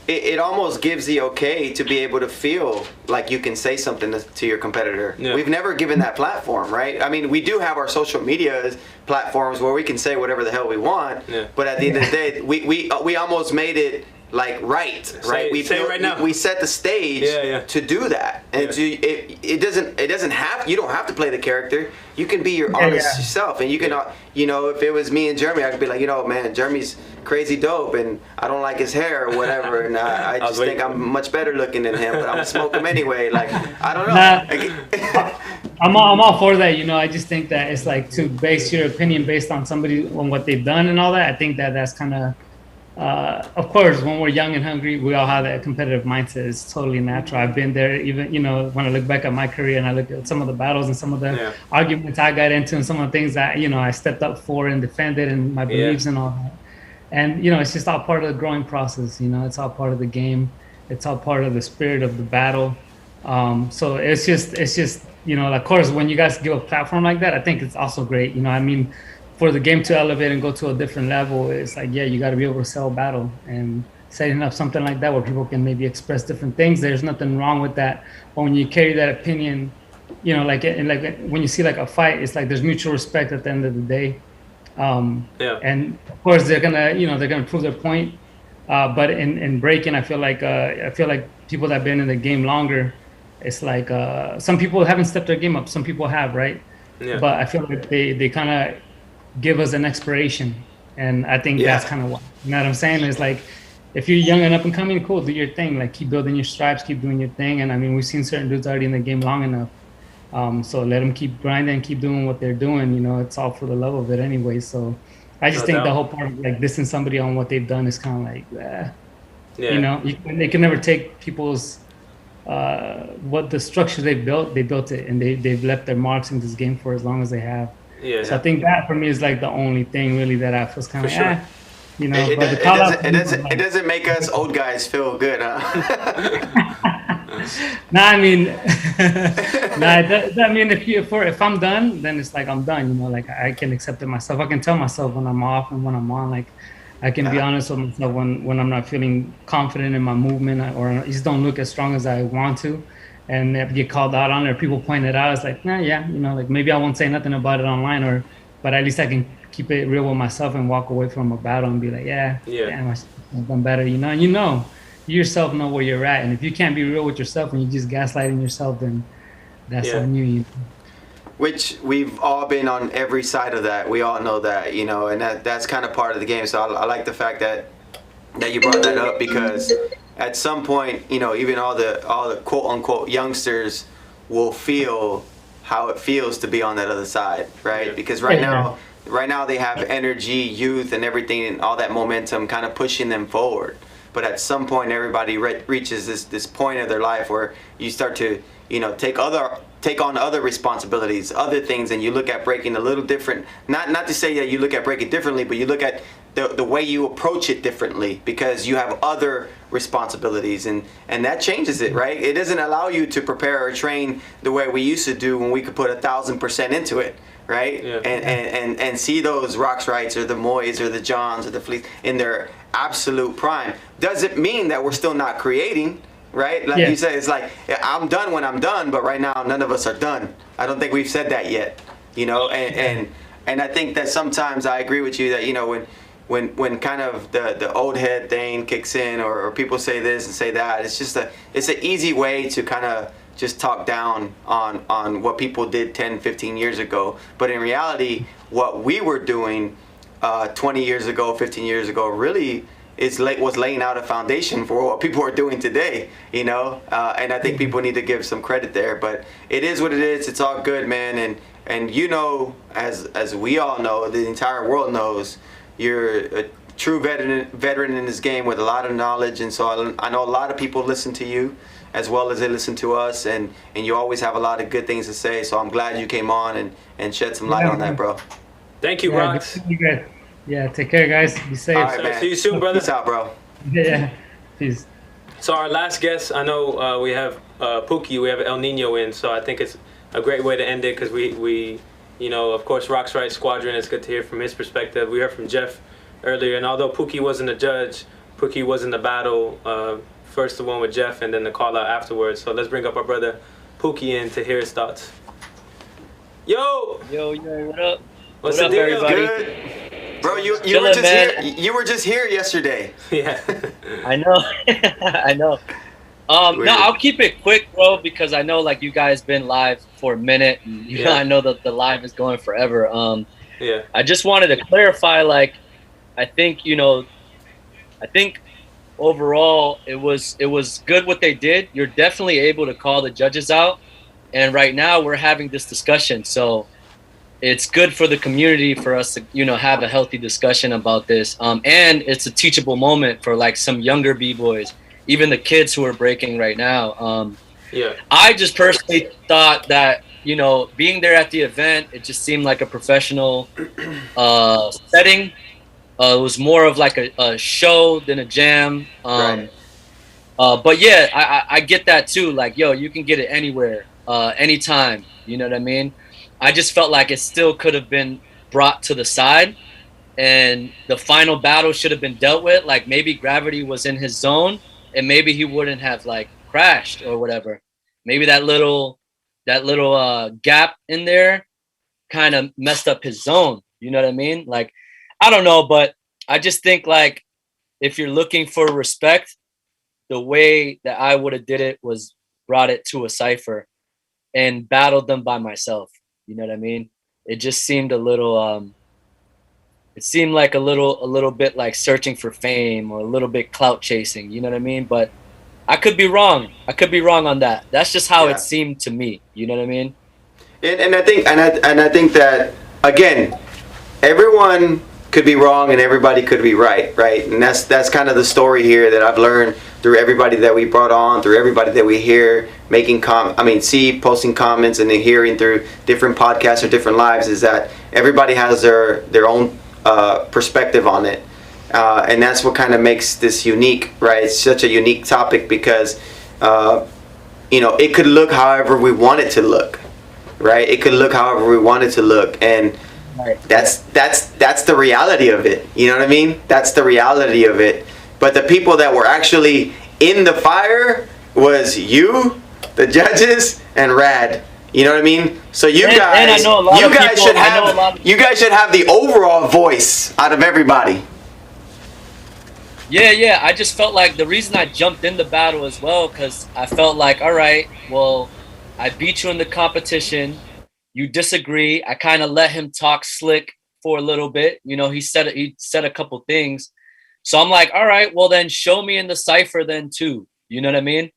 it almost gives the okay to be able to feel like you can say something to your competitor. Yeah. We've never given that platform, right? I mean, we do have our social media platforms where we can say whatever the hell we want, but at the end of the day, we almost made it like right? We right now. We set the stage to do that, and it doesn't have, you don't have to play the character. You can be your artist yourself, and you can, you know, if it was me and Jeremy, I could be like, you know, man, Jeremy's crazy dope, and I don't like his hair or whatever, and I just think I'm much better looking than him, but I'm gonna smoke him anyway. Like, I don't know. I'm all for that, you know. I just think that it's like, to base your opinion based on somebody, on what they've done and all that. I think that's kind of course, when we're young and hungry, we all have that competitive mindset. It's totally natural. I've been there, even, you know, when I look back at my career and I look at some of the battles and some of the arguments I got into and some of the things that, you know, I stepped up for and defended, and my beliefs and all that. And, you know, it's just all part of the growing process, you know. It's all part of the game. It's all part of the spirit of the battle. So it's just, you know, of course, when you guys give a platform like that, I think it's also great. You know, I mean, for the game to elevate and go to a different level, it's like, yeah, you got to be able to sell battle, and setting up something like that where people can maybe express different things. There's nothing wrong with that. But when you carry that opinion, you know, like when you see like a fight, it's like there's mutual respect at the end of the day. And of course they're gonna prove their point. But in breaking, I feel like people that have been in the game longer, it's like some people haven't stepped their game up. Some people have, right? Yeah. But I feel like they kind of give us an expiration, and I think that's kind of what, you know what I'm saying? It's like, if you're young and up and coming, cool, do your thing. Like, keep building your stripes, keep doing your thing. And I mean, we've seen certain dudes already in the game long enough. So let them keep grinding, keep doing what they're doing. You know, it's all for the love of it anyway. So I just think the whole part of like dissing somebody on what they've done is kind of like, you know, they can never take people's what the structure they built it, and they've left their marks in this game for as long as they have. Yeah. So I think that for me is like the only thing really that I was kind of sure. you know. It doesn't make us old guys feel good, huh? Nah, I mean, I mean, if I'm done, then it's like I'm done. You know, like I can accept it myself. I can tell myself when I'm off and when I'm on. Like I can be honest with myself when I'm not feeling confident in my movement or I just don't look as strong as I want to. And if you get called out on it or people point it out, it's like, nah, yeah, you know, like maybe I won't say nothing about it online, but at least I can keep it real with myself and walk away from a battle and be like, damn, I've done better, you know. And you yourself know where you're at, and if you can't be real with yourself and you're just gaslighting yourself, then that's on you. Which we've all been on every side of that. We all know that, you know, and that's kind of part of the game. So I like the fact that you brought that up, because at some point, you know, even all the quote unquote youngsters will feel how it feels to be on that other side, right? Because right now they have energy, youth, and everything, and all that momentum kind of pushing them forward. But at some point, everybody reaches this point of their life where you start to, you know, take on other responsibilities, other things, and you look at breaking a little different. Not to say that you look at breaking differently, but you look at the way you approach it differently, because you have other responsibilities, and that changes it, right? It doesn't allow you to prepare or train the way we used to do when we could put 1,000% into it, right? Yeah. And see those Rocks Rights or the Moys or the Johns or the Fleets in their absolute prime. Doesn't mean that we're still not creating, right? Like you said, it's like, I'm done when I'm done, but right now none of us are done. I don't think we've said that yet, you know, and I think that sometimes I agree with you that, you know, when kind of the old head thing kicks in, or people say this and say that, it's an easy way to kind of just talk down on what people did 10, 15 years ago. But in reality, what we were doing 20 years ago, 15 years ago, really was laying out a foundation for what people are doing today, you know. And I think people need to give some credit there. But it is what it is. It's all good, man. And you know, as we all know, the entire world knows, you're a true veteran in this game with a lot of knowledge. And so I know a lot of people listen to you as well as they listen to us, and you always have a lot of good things to say. So I'm glad you came on and shed some light on that, bro. Thank you, Rocks. Yeah, take care, guys. Be safe. All right, man. See you soon, brother. Peace out, bro. Yeah, peace. So our last guest, I know we have Pookie, we have El Nino in, so I think it's a great way to end it, because we you know, of course, Rocks Right Squadron, it's good to hear from his perspective. We heard from Jeff earlier, and although Pookie wasn't a judge, Pookie was in the battle, first the one with Jeff and then the call out afterwards. So let's bring up our brother Pookie in to hear his thoughts. Yo, what up? What's up, the deal? everybody? Good. Bro, you were just here. You were just here yesterday. Yeah. I know. I know. No, I'll keep it quick, bro, because I know like you guys been live for a minute. And, you know, I know that the live is going forever. Yeah. I just wanted to clarify, like, I think overall it was good what they did. You're definitely able to call the judges out, and right now we're having this discussion, so it's good for the community for us to, you know, have a healthy discussion about this. And it's a teachable moment for like some younger b-boys, even the kids who are breaking right now. I just personally thought that, you know, being there at the event, it just seemed like a professional setting. It was more of like a show than a jam. But yeah, I get that too. Like, yo, you can get it anywhere, anytime. You know what I mean? I just felt like it still could have been brought to the side, and the final battle should have been dealt with. Like maybe gravity was in his zone, and maybe he wouldn't have like crashed or whatever. Maybe that little gap in there kind of messed up his zone. You know what I mean? Like, I don't know, but I just think like if you're looking for respect, the way that I would have did it was brought it to a cipher and battled them by myself. You know what I mean? It just seemed a little it seemed like a little bit like searching for fame or a little bit clout chasing, you know what I mean? But I could be wrong. I could be wrong on that. That's just how it seemed to me. You know what I mean? And I think that again, everyone could be wrong and everybody could be right, right? And that's kind of the story here that I've learned through everybody that we brought on, through everybody that we hear making posting comments and then hearing through different podcasts or different lives, is that everybody has their own perspective on it. And that's what kind of makes this unique, right? It's such a unique topic because, it could look however we want it to look, right? It could look however we want it to look. And that's the reality of it. You know what I mean? That's the reality of it. But the people that were actually in the fire was you, the judges, and RAD. You know what I mean? So you guys should have the overall voice out of everybody. Yeah. I just felt like the reason I jumped in the battle as well, because I felt like, all right, well, I beat you in the competition. You disagree. I kind of let him talk slick for a little bit. He said a couple things. So I'm like, all right, well then show me in the cipher then too. You know what I mean?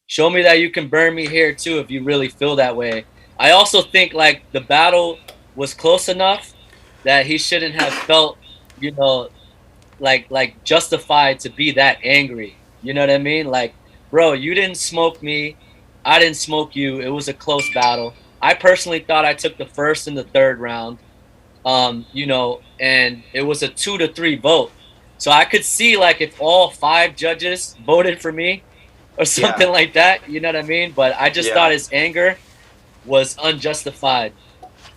Show me that you can burn me here too if you really feel that way. I also think like the battle was close enough that he shouldn't have felt, like justified to be that angry. You know what I mean? Like, bro, you didn't smoke me. I didn't smoke you. It was a close battle. I personally thought I took the first and the third round. And it was a 2-3 vote. So I could see like if all 5 judges voted for me or something like that, you know what I mean? But I just thought his anger was unjustified.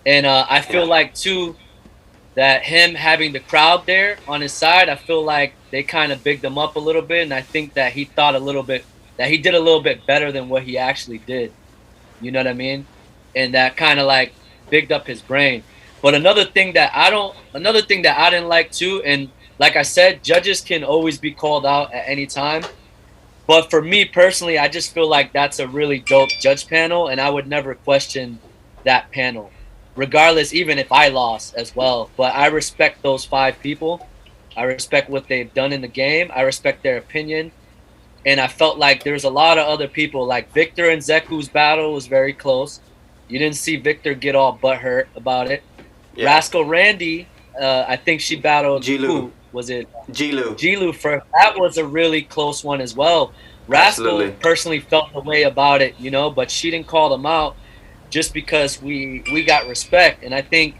And I feel like too that him having the crowd there on his side, I feel like they kind of bigged him up a little bit. And I think that he thought that he did a little bit better than what he actually did. You know what I mean? And that kind of like bigged up his brain. But another thing that I didn't like too, and like I said, judges can always be called out at any time. But for me personally, I just feel like that's a really dope judge panel, and I would never question that panel, regardless, even if I lost as well. But I respect those 5 people. I respect what they've done in the game. I respect their opinion. And I felt like there's a lot of other people, like Victor and Zeku's battle was very close. You didn't see Victor get all butthurt about it. Yeah. Rascal Randy, I think she battled Gilu. Was it Gilu? Gilu that was a really close one as well. Rascal personally felt the way about it, but she didn't call them out just because we got respect. And I think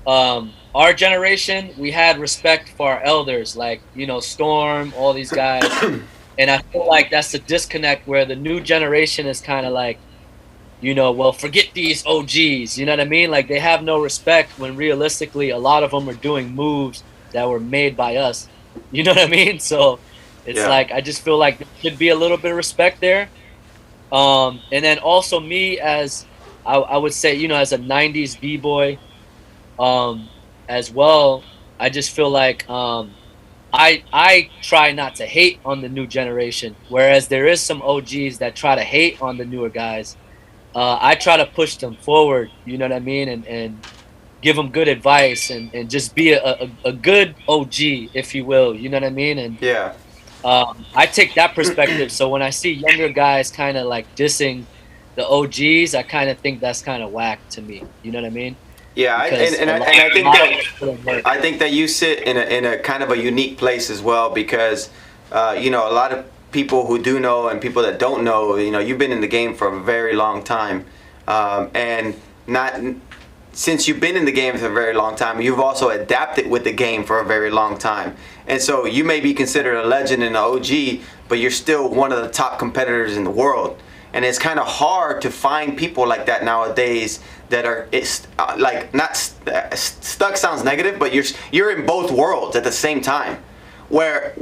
our generation, we had respect for our elders, like Storm, all these guys. And I feel like that's the disconnect where the new generation is kind of like, well, forget these OGs. You know what I mean? Like they have no respect when realistically a lot of them are doing moves that were made by us. You know what I mean? So it's like I just feel like there should be a little bit of respect there. And then also me as I would say, as a 90s B-boy as well, I just feel like I try not to hate on the new generation, whereas there is some OGs that try to hate on the newer guys. I try to push them forward, you know what I mean, and give them good advice and just be a good OG, if you will, you know what I mean? And I take that perspective. So when I see younger guys kind of like dissing the OGs, I kind of think that's kind of whack to me, you know what I mean? Yeah, I think that you sit in a kind of a unique place as well because a lot of people who do know and people that don't know, you've been in the game for a very long time, and since you've been in the game for a very long time, you've also adapted with the game for a very long time, and so you may be considered a legend and an OG, but you're still one of the top competitors in the world. And it's kind of hard to find people like that nowadays that are not stuck sounds negative, but you're in both worlds at the same time. Where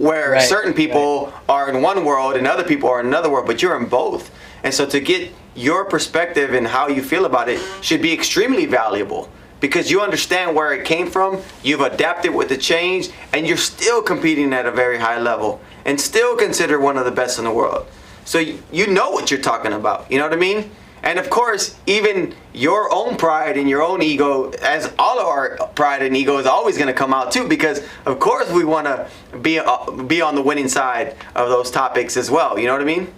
certain people are in one world and other people are in another world, but you're in both. And so to get your perspective and how you feel about it should be extremely valuable because you understand where it came from, you've adapted with the change, and you're still competing at a very high level and still considered one of the best in the world. So you know what you're talking about, you know what I mean? And of course, even your own pride and your own ego, as all of our pride and ego is always going to come out too, because of course we want to be on the winning side of those topics as well, you know what I mean?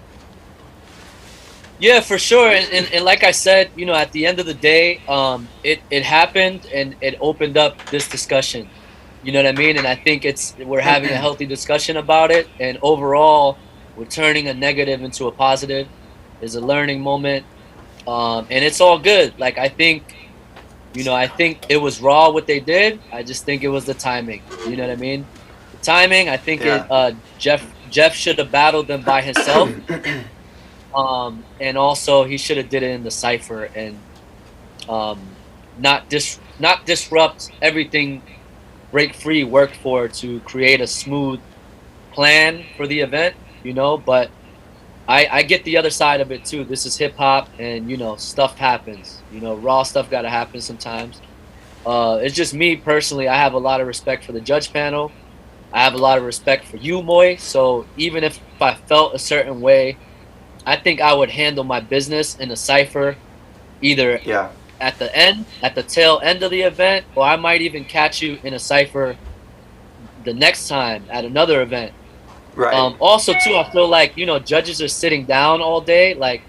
Yeah, for sure. And like I said, at the end of the day, it happened and it opened up this discussion. You know what I mean? And I think we're having a healthy discussion about it. And overall, we're turning a negative into a positive. It's a learning moment. And it's all good. Like, I think it was raw what they did. I just think it was the timing. You know what I mean? The timing, I think Jeff should have battled them by himself. And also he should have did it in the cipher and not disrupt everything Break Free worked for to create a smooth plan for the event, but I get the other side of it too. This is hip hop and stuff happens. Raw stuff gotta happen sometimes. It's just me personally, I have a lot of respect for the judge panel. I have a lot of respect for you, Moy. So even if I felt a certain way, I think I would handle my business in a cipher either at the tail end of the event, or I might even catch you in a cipher the next time at another event. Right. Also, too, I feel like, judges are sitting down all day. Like,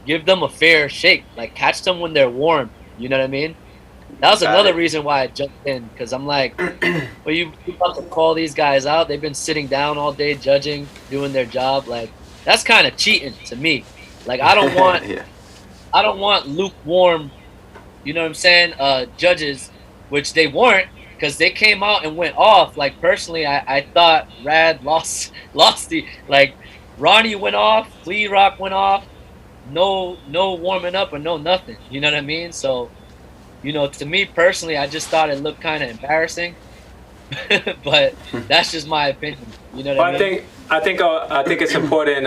give them a fair shake. Like, catch them when they're warm. You know what I mean? That was another reason why I jumped in, because I'm like, well, you about to call these guys out? They've been sitting down all day judging, doing their job. Like, that's kind of cheating to me. Like, I don't want I don't want lukewarm, you know what I'm saying, judges, which they weren't, because they came out and went off. Like, personally, I thought RAD lost the, like, Ronnie went off, Flea Rock went off, no warming up or no nothing. You know what I mean? So, to me personally, I just thought it looked kind of embarrassing. But that's just my opinion. You know what I mean? I think it's important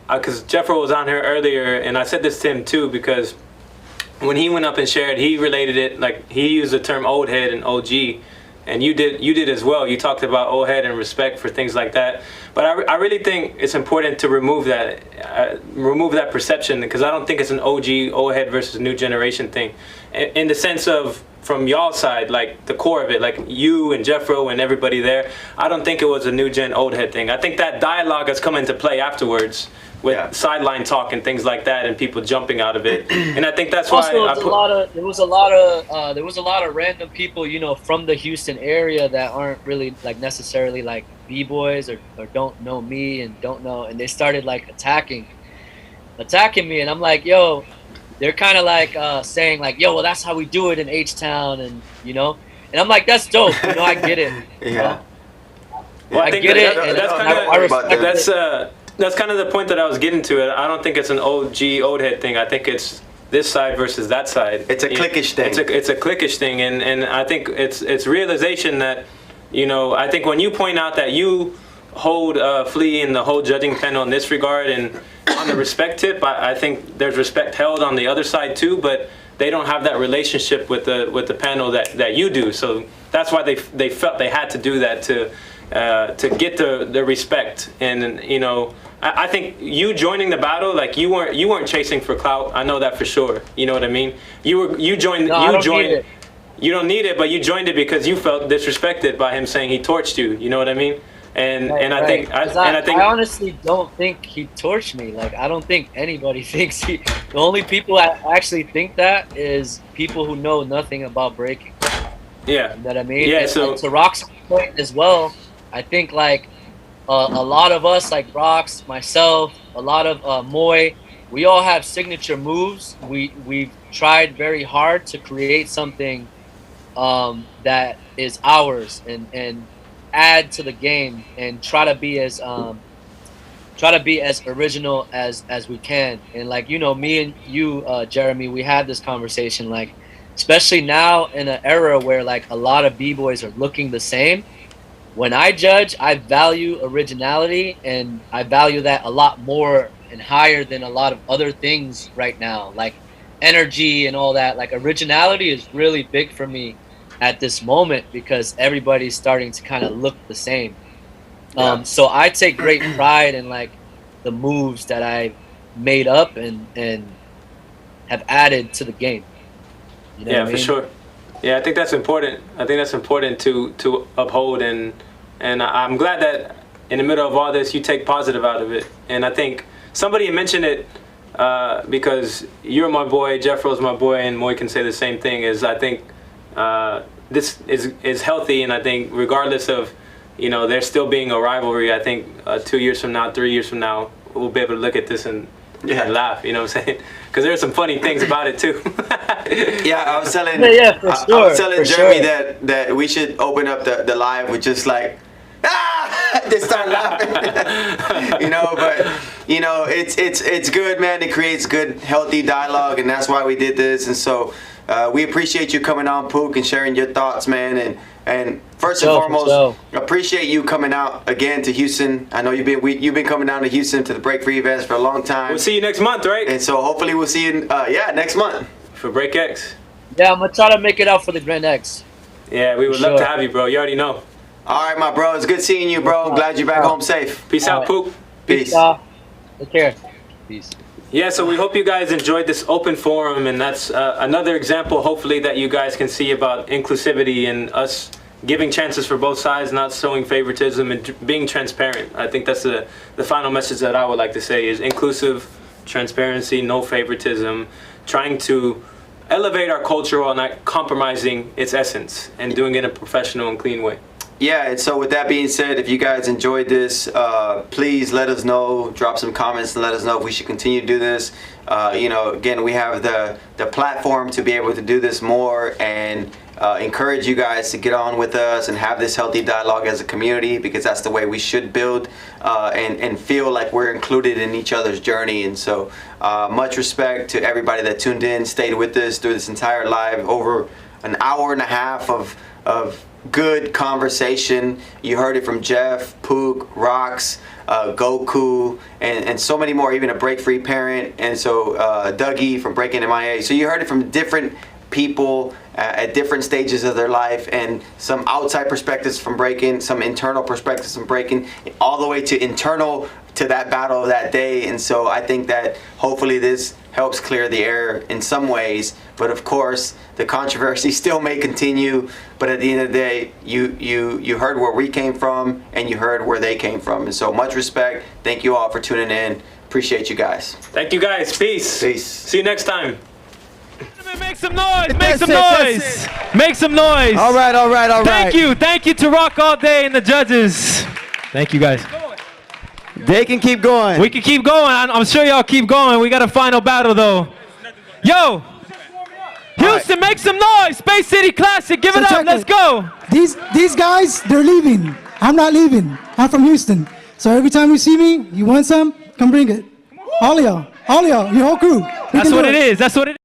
because Jeffro was on here earlier, and I said this to him too, because when he went up and shared, he related it, like, he used the term old head and OG, and you did as well. You talked about old head and respect for things like that. But I really think it's important to remove that perception, because I don't think it's an OG, old head versus new generation thing, in the sense of, from y'all side, like the core of it, like you and Jeffro and everybody there, I don't think it was a new gen old head thing. I think that dialogue has come into play afterwards with sideline talk and things like that, and people jumping out of it. And I think that's why there was a lot of random people, from the Houston area that aren't really like necessarily like b-boys or don't know me and don't know, and they started like attacking me, and I'm like, yo. They're kind of like saying like, yo, well, that's how we do it in H-Town, and and I'm like, that's dope. I get it. Well, I get it. That's kind of the point that I was getting to. I don't think it's an OG old head thing. I think it's this side versus that side. It's a cliquish thing. It's a cliquish thing, and I think it's realization that, I think when you point out that you hold Flea and the whole judging panel in this regard, and on the respect tip, I think there's respect held on the other side too, but they don't have that relationship with the panel that you do. So that's why they felt they had to do that to get the respect. And I think you joining the battle, like you weren't chasing for clout. I know that for sure. You know what I mean? You joined. You don't need it, but you joined it because you felt disrespected by him saying he torched you. You know what I mean? And I think I honestly don't think he torched me. Like, I don't think anybody thinks he. The only people that actually think that is people who know nothing about breaking. Yeah. You know what I mean? Yeah. And, So to Rock's point as well, I think like a lot of us, like Rox, myself, a lot of Moy, we all have signature moves. We've tried very hard to create something that is ours and add to the game and try to be as original as we can. And like, me and you, Jeremy, we had this conversation, like, especially now in an era where like a lot of b-boys are looking the same. When I judge, I value originality, and I value that a lot more and higher than a lot of other things right now, like energy and all that. Like, originality is really big for me at this moment because everybody's starting to kind of look the same. So I take great pride in like the moves that I made up and have added to the game. You know what I mean? For sure. Yeah, I think that's important. I think that's important to uphold, and I'm glad that in the middle of all this you take positive out of it. And I think somebody mentioned it because you're my boy, Jeffro's my boy, and Moy can say the same thing. Is I think this is healthy, and I think regardless of, there still being a rivalry, I think 2 years from now, 3 years from now, we'll be able to look at this and laugh, you know what I'm saying? Because there's some funny things about it too. Yeah, I was telling for sure, I was telling Jeremy sure. that we should open up the live with just like they start laughing. But it's good, man. It creates good, healthy dialogue, and that's why we did this. And so we appreciate you coming on, Pook, and sharing your thoughts, man. And first and foremost, appreciate you coming out again to Houston. I know you've been coming down to Houston to the Break Free events for a long time. We'll see you next month, right? And so hopefully we'll see you next month for Break X. Yeah, I'm gonna try to make it out for the Grand X. Yeah, we would love to have you, bro. You already know. All right, my bro. It's good seeing you, bro. Glad you're back home safe. Peace out, Pook. Peace. Take care. Peace. Yeah, so we hope you guys enjoyed this open forum, and that's another example, hopefully, that you guys can see about inclusivity and us giving chances for both sides, not showing favoritism, and being transparent. I think that's the final message that I would like to say is inclusive, transparency, no favoritism, trying to elevate our culture while not compromising its essence, and doing it in a professional and clean way. Yeah, and so with that being said, if you guys enjoyed this, please let us know. Drop some comments and let us know if we should continue to do this. Again, we have the platform to be able to do this more and encourage you guys to get on with us and have this healthy dialogue as a community, because that's the way we should build and feel like we're included in each other's journey. And so much respect to everybody that tuned in, stayed with us through this entire live, over an hour and a half of good conversation. You heard it from Jeff, Pook, Rox, Goku, and so many more, even a Break Free parent, and so Dougie from Breaking MIA. So you heard it from different people at different stages of their life, and some outside perspectives from Breaking, some internal perspectives from Breaking, all the way to internal to that battle of that day. And so I think that hopefully this helps clear the air in some ways, but of course the controversy still may continue. But at the end of the day, you heard where we came from, and you heard where they came from. And so much respect. Thank you all for tuning in. Appreciate you guys. Thank you guys. Peace. Peace. See you next time. Make some noise. Make some noise. Make some noise. All right. Thank you to Rock All Day and the judges. Thank you guys. They can keep going. We can keep going. I'm sure y'all keep going. We got a final battle though. Yo, Houston, make some noise. Space City Classic, give it up. Let's go. These guys, they're leaving. I'm not leaving. I'm from Houston. So every time you see me, you want some, come bring it. All of y'all, your whole crew. That's what it is. That's what it is.